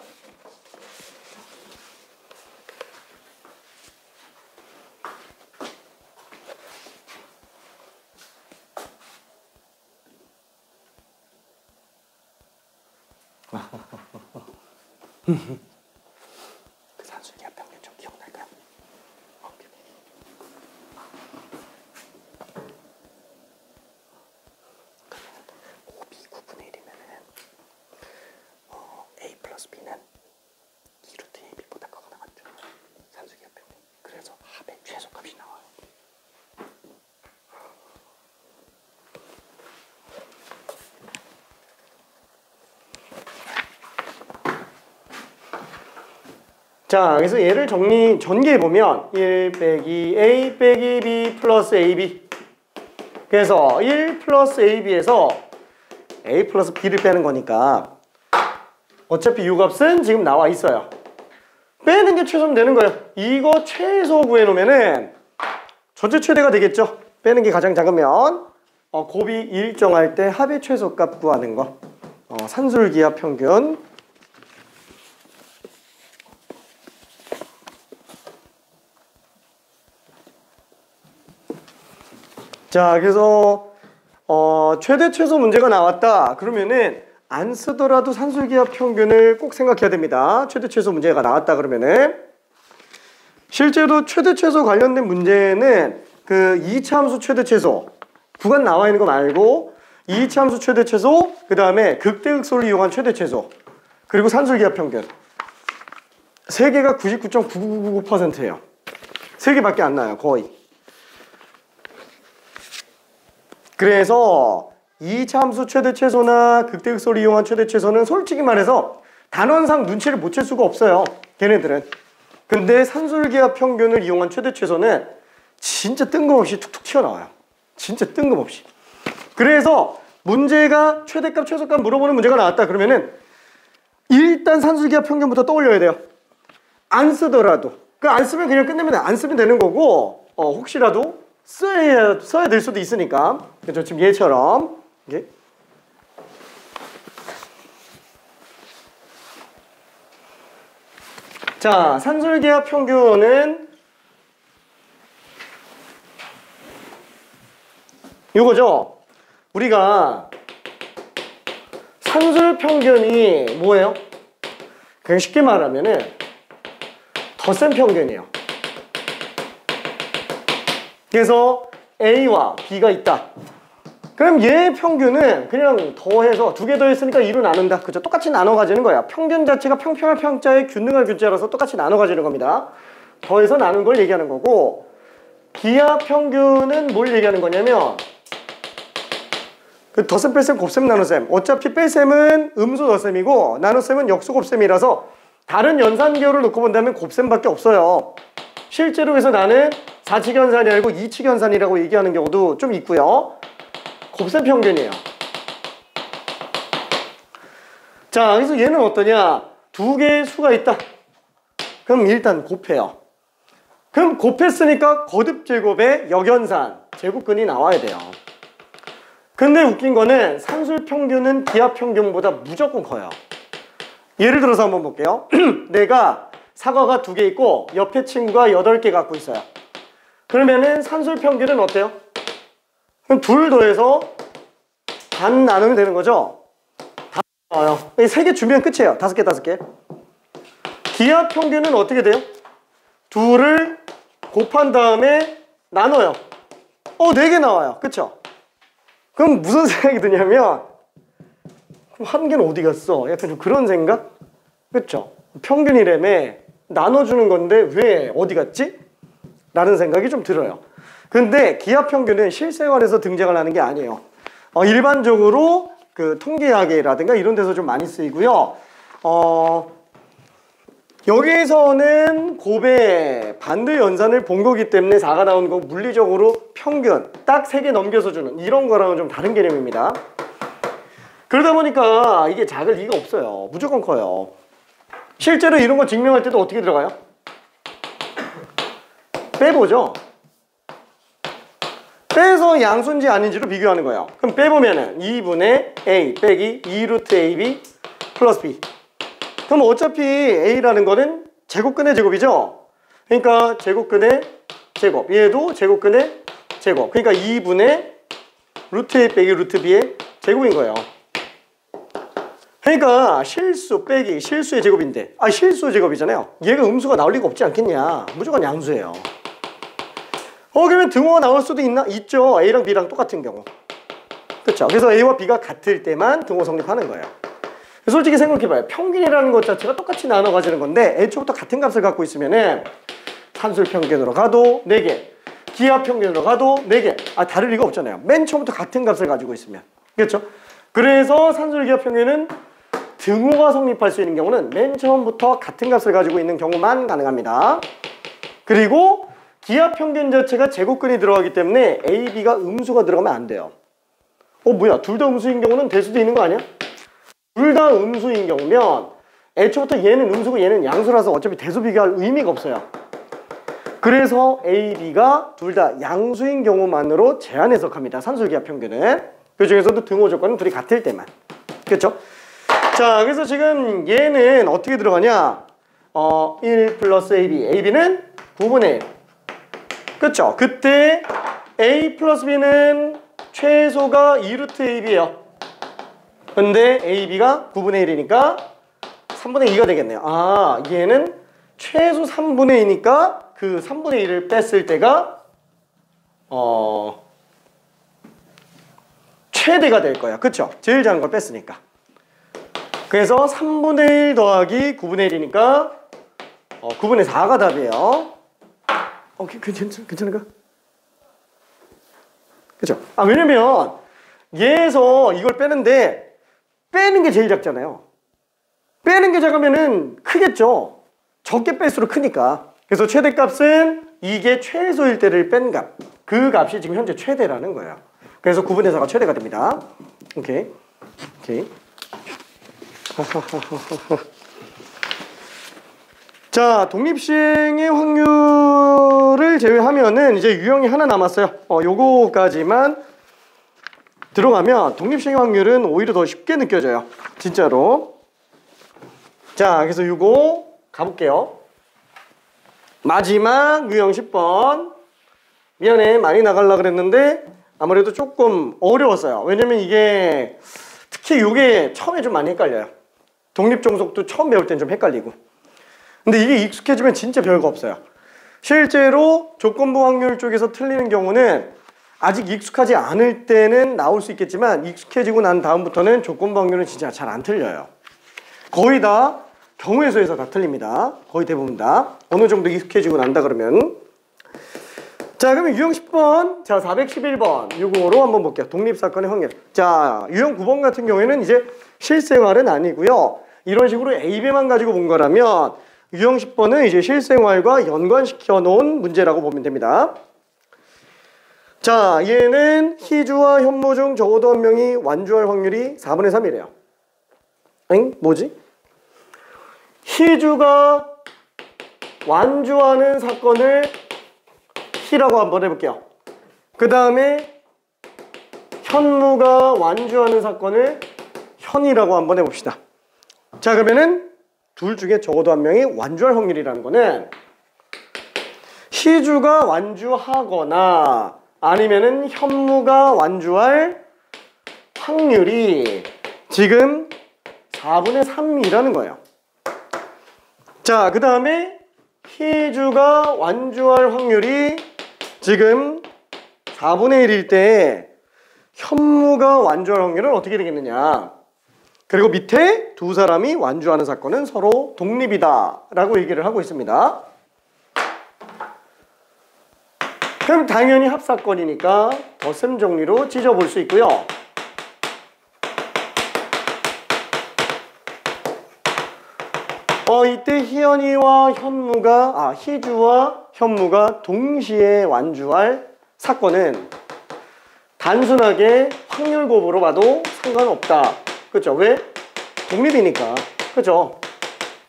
[SPEAKER 1] 그 산술기 합평면 좀 기억날까요? 그러면 5b 9분의 1이면은 a 플러스 b는 2루트 ab보다 크거나 같죠? 산술기 합평면. 그래서 합의 최소값이 나와요. 자, 그래서 얘를 전개해보면 1 빼기 A 빼기 B 플러스 AB 그래서 1 플러스 AB에서 A 플러스 B를 빼는 거니까 어차피 이 값은 지금 나와 있어요. 빼는 게 최소면 되는 거예요. 이거 최소 구해놓으면은 전체 최대가 되겠죠. 빼는 게 가장 작으면 곱이 일정할 때 합의 최소값 구하는 거. 산술기압 평균. 자, 그래서 최대 최소 문제가 나왔다. 그러면은 안 쓰더라도 산술기압 평균을 꼭 생각해야 됩니다. 최대 최소 문제가 나왔다 그러면은 실제로 최대 최소 관련된 문제는 그 2차 함수 최대 최소 구간 나와 있는 거 말고 2차 함수 최대 최소, 그 다음에 극대극소를 이용한 최대 최소, 그리고 산술기압 평균 세 개가 99.9999%예요. 세 개밖에 안 나요, 거의. 그래서 2차 함수 최대 최소나 극대극소를 이용한 최대 최소는 솔직히 말해서 단원상 눈치를 못 챌 수가 없어요, 걔네들은. 근데 산술기압 평균을 이용한 최대 최소는 진짜 뜬금없이 툭툭 튀어나와요. 진짜 뜬금없이. 그래서 문제가 최대값 최소값 물어보는 문제가 나왔다 그러면은 일단 산술기압 평균부터 떠올려야 돼요. 안 쓰더라도. 안 쓰면 그냥 끝내면 안 쓰면 되는 거고, 혹시라도 써야 될 수도 있으니까. 그렇죠? 지금 얘처럼. 이게. 자, 산술기압 평균은 이거죠. 우리가 산술 평균이 뭐예요? 그냥 쉽게 말하면은 덧셈 평균이에요. 그래서 A와 B가 있다. 그럼 얘 평균은 그냥 더해서 두 개 더했으니까 2로 나눈다. 그죠? 똑같이 나눠 가지는 거야. 평균 자체가 평평할 평자에 균등할 균자라서 똑같이 나눠 가지는 겁니다. 더해서 나눈 걸 얘기하는 거고, 기압 평균은 뭘 얘기하는 거냐면 그 덧셈, 뺄셈, 곱셈, 나눗셈. 어차피 뺄셈은 음수 덧셈이고 나눗셈은 역수 곱셈이라서 다른 연산계열을 놓고 본다면 곱셈밖에 없어요. 실제로 해서 나는 4칙 연산이 아니고 2칙 연산이라고 얘기하는 경우도 좀 있고요. 곱셈 평균이에요. 자, 그래서 얘는 어떠냐? 두 개의 수가 있다. 그럼 일단 곱해요. 그럼 곱했으니까 거듭 제곱의 역연산, 제곱근이 나와야 돼요. 근데 웃긴 거는 산술 평균은 기압 평균보다 무조건 커요. 예를 들어서 한번 볼게요. 내가 사과가 2개 있고 옆에 친구가 8개 갖고 있어요. 그러면은 산술 평균은 어때요? 그럼 둘 더해서 반 나누면 되는 거죠? 다 나와요. 3개 주면 끝이에요. 5개, 5개. 기압 평균은 어떻게 돼요? 둘을 곱한 다음에 나눠요. 4개 나와요. 그쵸? 그럼 무슨 생각이 드냐면, 그럼 한 개는 어디 갔어? 약간 좀 그런 생각? 그쵸? 평균이라며 나눠주는 건데 왜 어디 갔지? 라는 생각이 좀 들어요. 근데 기압 평균은 실생활에서 등장을 하는 게 아니에요. 일반적으로 그 통계학이라든가 이런 데서 좀 많이 쓰이고요. 여기에서는 곱의 반대 연산을 본 거기 때문에 4가 나오는 거 물리적으로 평균 딱 3개 넘겨서 주는 이런 거랑은 좀 다른 개념입니다. 그러다 보니까 이게 작을 리가 없어요. 무조건 커요. 실제로 이런 거 증명할 때도 어떻게 들어가요? 빼보죠. 빼서 양수인지 아닌지로 비교하는 거예요. 그럼 빼보면은 2분의 A 빼기 2루트 AB 플러스 B. 그럼 어차피 A라는 거는 제곱근의 제곱이죠. 그러니까 제곱근의 제곱. 얘도 제곱근의 제곱. 그러니까 2분의 루트 A 빼기 루트 B의 제곱인 거예요. 그러니까 실수 빼기 실수의 제곱인데, 실수 제곱이잖아요. 얘가 음수가 나올 리가 없지 않겠냐. 무조건 양수예요. 그러면 등호가 나올 수도 있죠. A랑 B랑 똑같은 경우. 그렇죠. 그래서 A와 B가 같을 때만 등호 성립하는 거예요. 솔직히 생각해봐요. 평균이라는 것 자체가 똑같이 나눠 가지는 건데 애초부터 같은 값을 갖고 있으면은 산술 평균으로 가도 4개, 기압 평균으로 가도 4개. 다를 리가 없잖아요. 맨 처음부터 같은 값을 가지고 있으면. 그렇죠? 그래서 산술 기압 평균은 등호가 성립할 수 있는 경우는 맨 처음부터 같은 값을 가지고 있는 경우만 가능합니다. 그리고 기하 평균 자체가 제곱근이 들어가기 때문에 AB가 음수가 들어가면 안 돼요. 뭐야, 둘 다 음수인 경우는 될 수도 있는 거 아니야? 둘 다 음수인 경우면 애초부터 얘는 음수고 얘는 양수라서 어차피 대수 비교할 의미가 없어요. 그래서 A, B가 둘 다 양수인 경우만으로 제한 해석합니다. 산술기하 평균은. 그 중에서도 등호 조건은 둘이 같을 때만. 그렇죠? 자, 그래서 지금 얘는 어떻게 들어가냐? 1 플러스 AB. AB는 9분의 1. 그렇죠? 그때 A 플러스 B는 최소가 2루트 AB예요. 근데 AB가 9분의 1이니까 3분의 2가 되겠네요. 아, 얘는 최소 3분의 2니까 그 3분의 1을 뺐을 때가 최대가 될 거야. 그쵸? 제일 작은 걸 뺐으니까. 그래서 3분의 1 더하기 9분의 1이니까 9분의 4가 답이에요. 괜찮은가? 그쵸? 아, 왜냐면 얘에서 이걸 빼는데 빼는 게 제일 작잖아요. 빼는 게 작으면은 크겠죠. 적게 뺄수록 크니까. 그래서 최대값은 이게 최소일 때를 뺀 값. 그 값이 지금 현재 최대라는 거예요. 그래서 9분의 4가 최대가 됩니다. 오케이. 자, 독립시행의 확률을 제외하면은 이제 유형이 하나 남았어요. 요거까지만 들어가면 독립시행의 확률은 오히려 더 쉽게 느껴져요. 진짜로. 자, 그래서 요거 가볼게요. 마지막 유형 10번. 미안해, 많이 나가려고 그랬는데 아무래도 조금 어려웠어요. 왜냐면 이게 특히 요게 처음에 좀 많이 헷갈려요. 독립종속도 처음 배울 땐 좀 헷갈리고. 근데 이게 익숙해지면 진짜 별거 없어요. 실제로 조건부 확률 쪽에서 틀리는 경우는 아직 익숙하지 않을 때는 나올 수 있겠지만 익숙해지고 난 다음부터는 조건부 확률은 진짜 잘 안 틀려요. 거의 다 경우의 수에서 다 틀립니다. 거의 대부분 다. 어느 정도 익숙해지고 난다 그러면. 자, 그러면 유형 10번. 자, 411번. 이거로 한번 볼게요. 독립사건의 확률. 자, 유형 9번 같은 경우에는 이제 실생활은 아니고요. 이런 식으로 A배만 가지고 본 거라면 유형 10번은 이제 실생활과 연관시켜 놓은 문제라고 보면 됩니다. 자, 얘는 희주와 현무 중 적어도 한 명이 완주할 확률이 4분의 3이래요. 엥? 뭐지? 희주가 완주하는 사건을 희라고 한번 해볼게요. 그 다음에 현무가 완주하는 사건을 현이라고 한번 해봅시다. 자, 그러면은 둘 중에 적어도 한 명이 완주할 확률이라는 거는 희주가 완주하거나 아니면은 현무가 완주할 확률이 지금 4분의 3이라는 거예요. 자, 그 다음에 희주가 완주할 확률이 지금 4분의 1일 때 현무가 완주할 확률은 어떻게 되겠느냐. 그리고 밑에 두 사람이 완주하는 사건은 서로 독립이다 라고 얘기를 하고 있습니다. 그럼 당연히 합사건이니까 덧셈 정리로 찢어볼 수 있고요. 이때 희연이와 현무가 희주와 현무가 동시에 완주할 사건은 단순하게 확률 곱으로 봐도 상관없다. 그렇죠? 왜? 독립이니까. 그렇죠?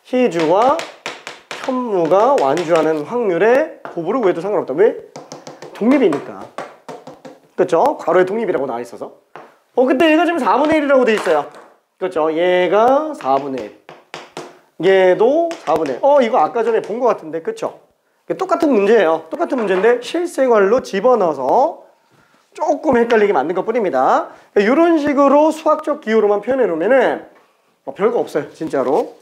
[SPEAKER 1] 희주와 현무가 완주하는 확률에 곱으로 구해도 상관없다. 왜? 독립이니까. 그렇죠? 괄호에 독립이라고 나와 있어서. 근데 얘가 지금 4분의 1이라고 돼 있어요. 그렇죠? 얘가 4분의 1. 얘도 4분의 1. 이거 아까 전에 본 것 같은데, 그쵸? 똑같은 문제예요. 똑같은 문제인데 실생활로 집어넣어서 조금 헷갈리게 만든 것 뿐입니다. 이런 식으로 수학적 기호로만 표현해 놓으면은 별거 없어요, 진짜로.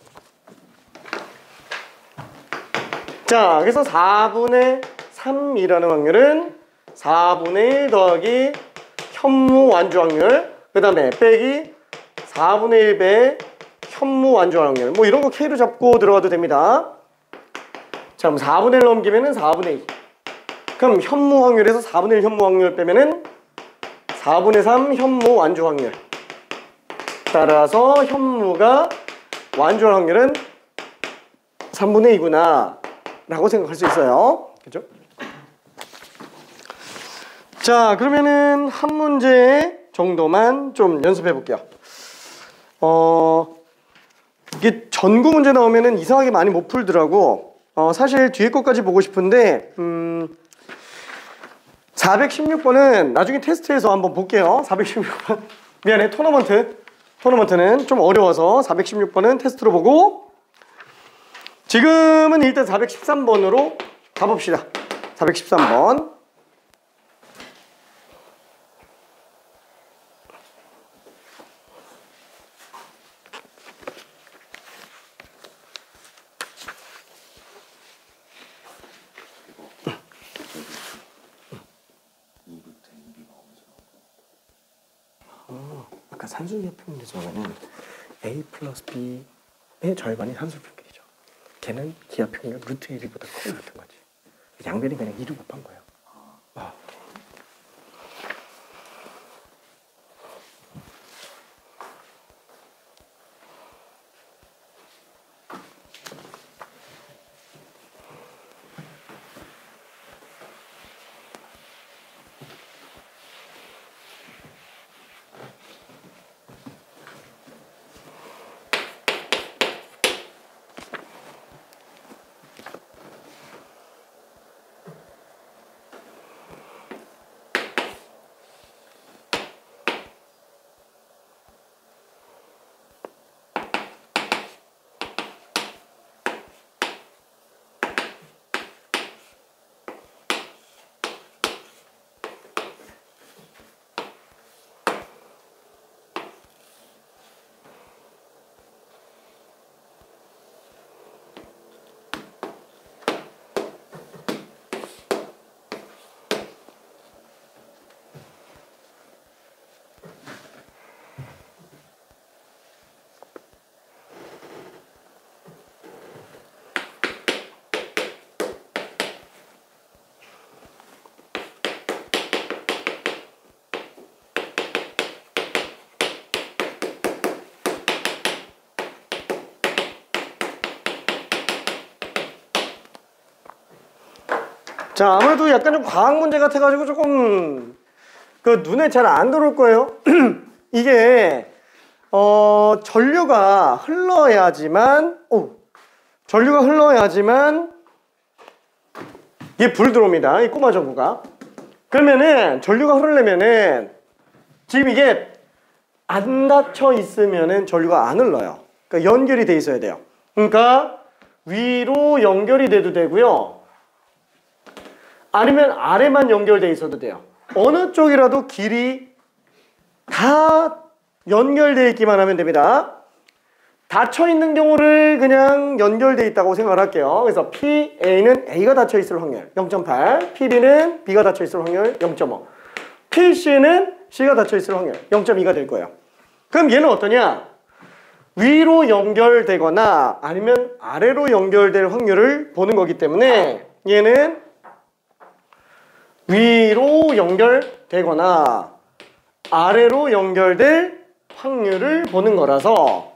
[SPEAKER 1] 자, 그래서 4분의 3이라는 확률은 4분의 1 더하기 현무 완주 확률, 그 다음에 빼기 4분의 1배 현무 완주 확률, 뭐 이런 거 K로 잡고 들어가도 됩니다. 자, 그럼 4분의 1 넘기면은 4분의 2. 그럼 현무 확률에서 4분의 1 현무 확률 빼면은 4분의 3 현무 완주 확률. 따라서 현무가 완주할 확률은 3분의 2구나 라고 생각할 수 있어요. 그죠? 자, 그러면은 한 문제 정도만 좀 연습해 볼게요. 이게 전구 문제 나오면은 이상하게 많이 못 풀더라고. 사실 뒤에 것까지 보고 싶은데 416번은 나중에 테스트해서 한번 볼게요. 416번 미안해, 토너먼트는 좀 어려워서 416번은 테스트로 보고, 지금은 일단 413번으로 가봅시다. 413번. 아까 산술기하 평균에서는 A 플러스 B의 절반이 산술 평균이죠. 걔는 기하 평균 루트 1보다 커 같은 거지. 양변이 그냥 2로 곱한 거예요. 자, 아무래도 약간 좀 과학 문제 같아가지고 조금 그 눈에 잘 안 들어올 거예요. 이게 전류가 흘러야지만 이게 불 들어옵니다. 이 꼬마 전구가. 그러면은 전류가 흐르려면은 지금 이게 안 닫혀 있으면은 전류가 안 흘러요. 그러니까 연결이 돼 있어야 돼요. 그러니까 위로 연결이 돼도 되고요, 아니면 아래만 연결돼 있어도 돼요. 어느 쪽이라도 길이 다 연결돼 있기만 하면 됩니다. 닫혀 있는 경우를 그냥 연결돼 있다고 생각을 할게요. 그래서 PA는 A가 닫혀 있을 확률 0.8, PB는 B가 닫혀 있을 확률 0.5, PC는 C가 닫혀 있을 확률 0.2가 될 거예요. 그럼 얘는 어떠냐? 위로 연결되거나 아니면 아래로 연결될 확률을 보는 거기 때문에 얘는 위로 연결되거나 아래로 연결될 확률을 보는 거라서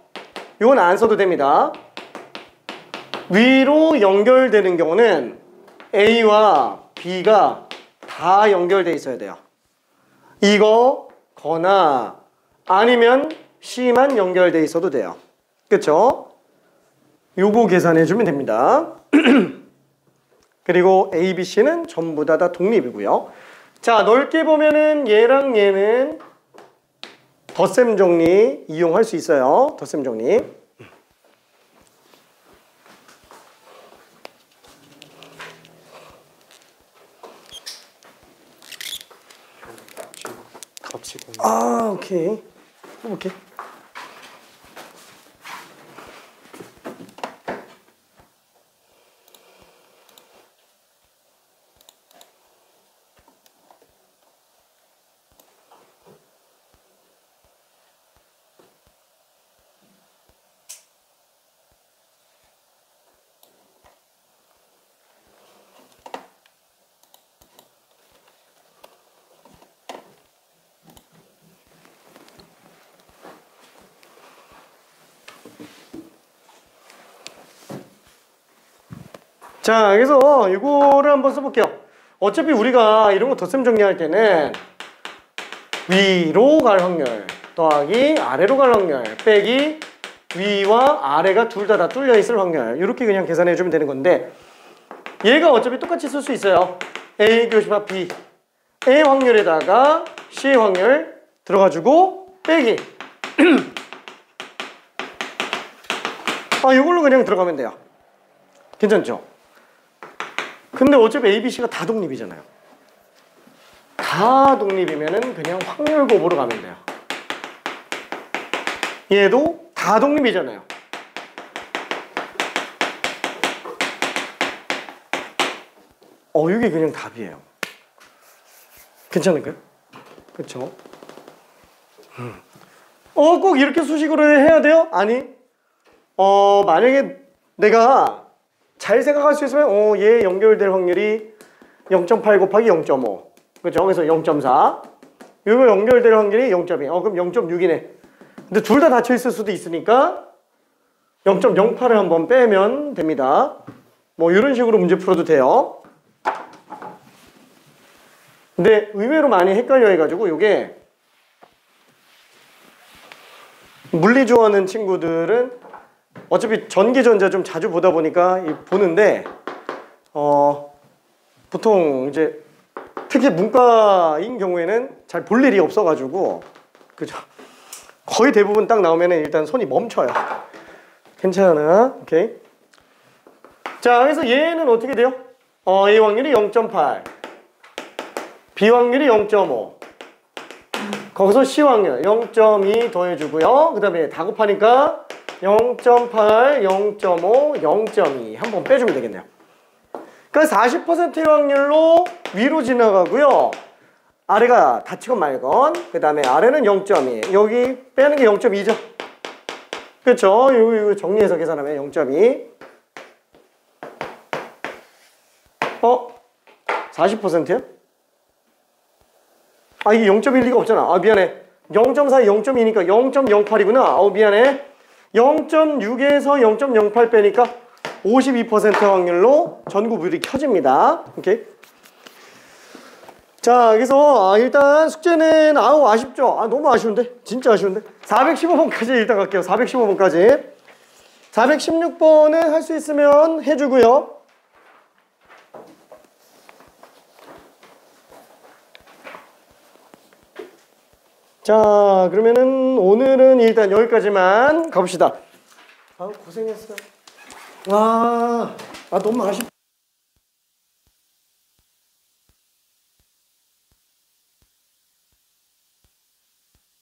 [SPEAKER 1] 이건 안 써도 됩니다. 위로 연결되는 경우는 A와 B가 다 연결돼 있어야 돼요. 이거거나 아니면 C만 연결돼 있어도 돼요. 그쵸? 요거 계산해 주면 됩니다. 그리고 A, B, C는 전부 다 독립이고요. 자, 넓게 보면은 얘랑 얘는 덧셈 정리 이용할 수 있어요. 덧셈 정리. 오케이. 오케이. 자, 그래서 이거를 한번 써볼게요. 어차피 우리가 이런 거 덧셈 정리할 때는 위로 갈 확률 더하기 아래로 갈 확률 빼기 위와 아래가 둘 다 뚫려 있을 확률 이렇게 그냥 계산해 주면 되는 건데 얘가 어차피 똑같이 쓸 수 있어요. A 교집합 B A 확률에다가 C의 확률 들어가지고 빼기 이걸로 그냥 들어가면 돼요. 괜찮죠? 근데 어차피 A, B, C가 다 독립이잖아요. 다 독립이면은 그냥 확률 곱으로 가면 돼요. 얘도 다 독립이잖아요. 이게 그냥 답이에요. 괜찮을까요? 그쵸? 꼭 이렇게 수식으로 해야 돼요? 아니. 만약에 내가 잘 생각할 수 있으면, 얘 연결될 확률이 0.8 곱하기 0.5. 그쵸? 그래서 0.4. 이거 연결될 확률이 0.2. 그럼 0.6이네. 근데 둘 다 닫혀 있을 수도 있으니까 0.08을 한번 빼면 됩니다. 뭐 이런 식으로 문제 풀어도 돼요. 근데 의외로 많이 헷갈려 해가지고 이게 물리 좋아하는 친구들은 어차피 전기 전자 좀 자주 보다 보니까 보는데 보통 이제 특히 문과인 경우에는 잘 볼 일이 없어가지고 그죠? 거의 대부분 딱 나오면은 일단 손이 멈춰요. 괜찮아. 오케이. 자, 그래서 얘는 어떻게 돼요? A 확률이 0.8 B 확률이 0.5 거기서 C 확률 0.2 더해주고요. 그 다음에 다 곱하니까 0.8, 0.5, 0.2 한번 빼주면 되겠네요. 그러니까 40%의 확률로 위로 지나가고요. 아래가 닫히건 말건 그 다음에 아래는 0.2 여기 빼는 게 0.2죠. 그렇죠? 이거 정리해서 계산하면 0.2 40%요? 이게 0.1 리가 없잖아. 미안해. 0.4, 0.2니까 0.08이구나. 미안해. 0.6에서 0.08 빼니까 52% 확률로 전구불이 켜집니다. 오케이. 자, 그래서 일단 숙제는 아쉽죠? 너무 아쉬운데? 진짜 아쉬운데? 415번까지 일단 갈게요. 415번까지. 416번은 할 수 있으면 해주고요. 자, 그러면은 오늘은 일단 여기까지만 가봅시다. 고생했어. 와, 너무 아쉽다.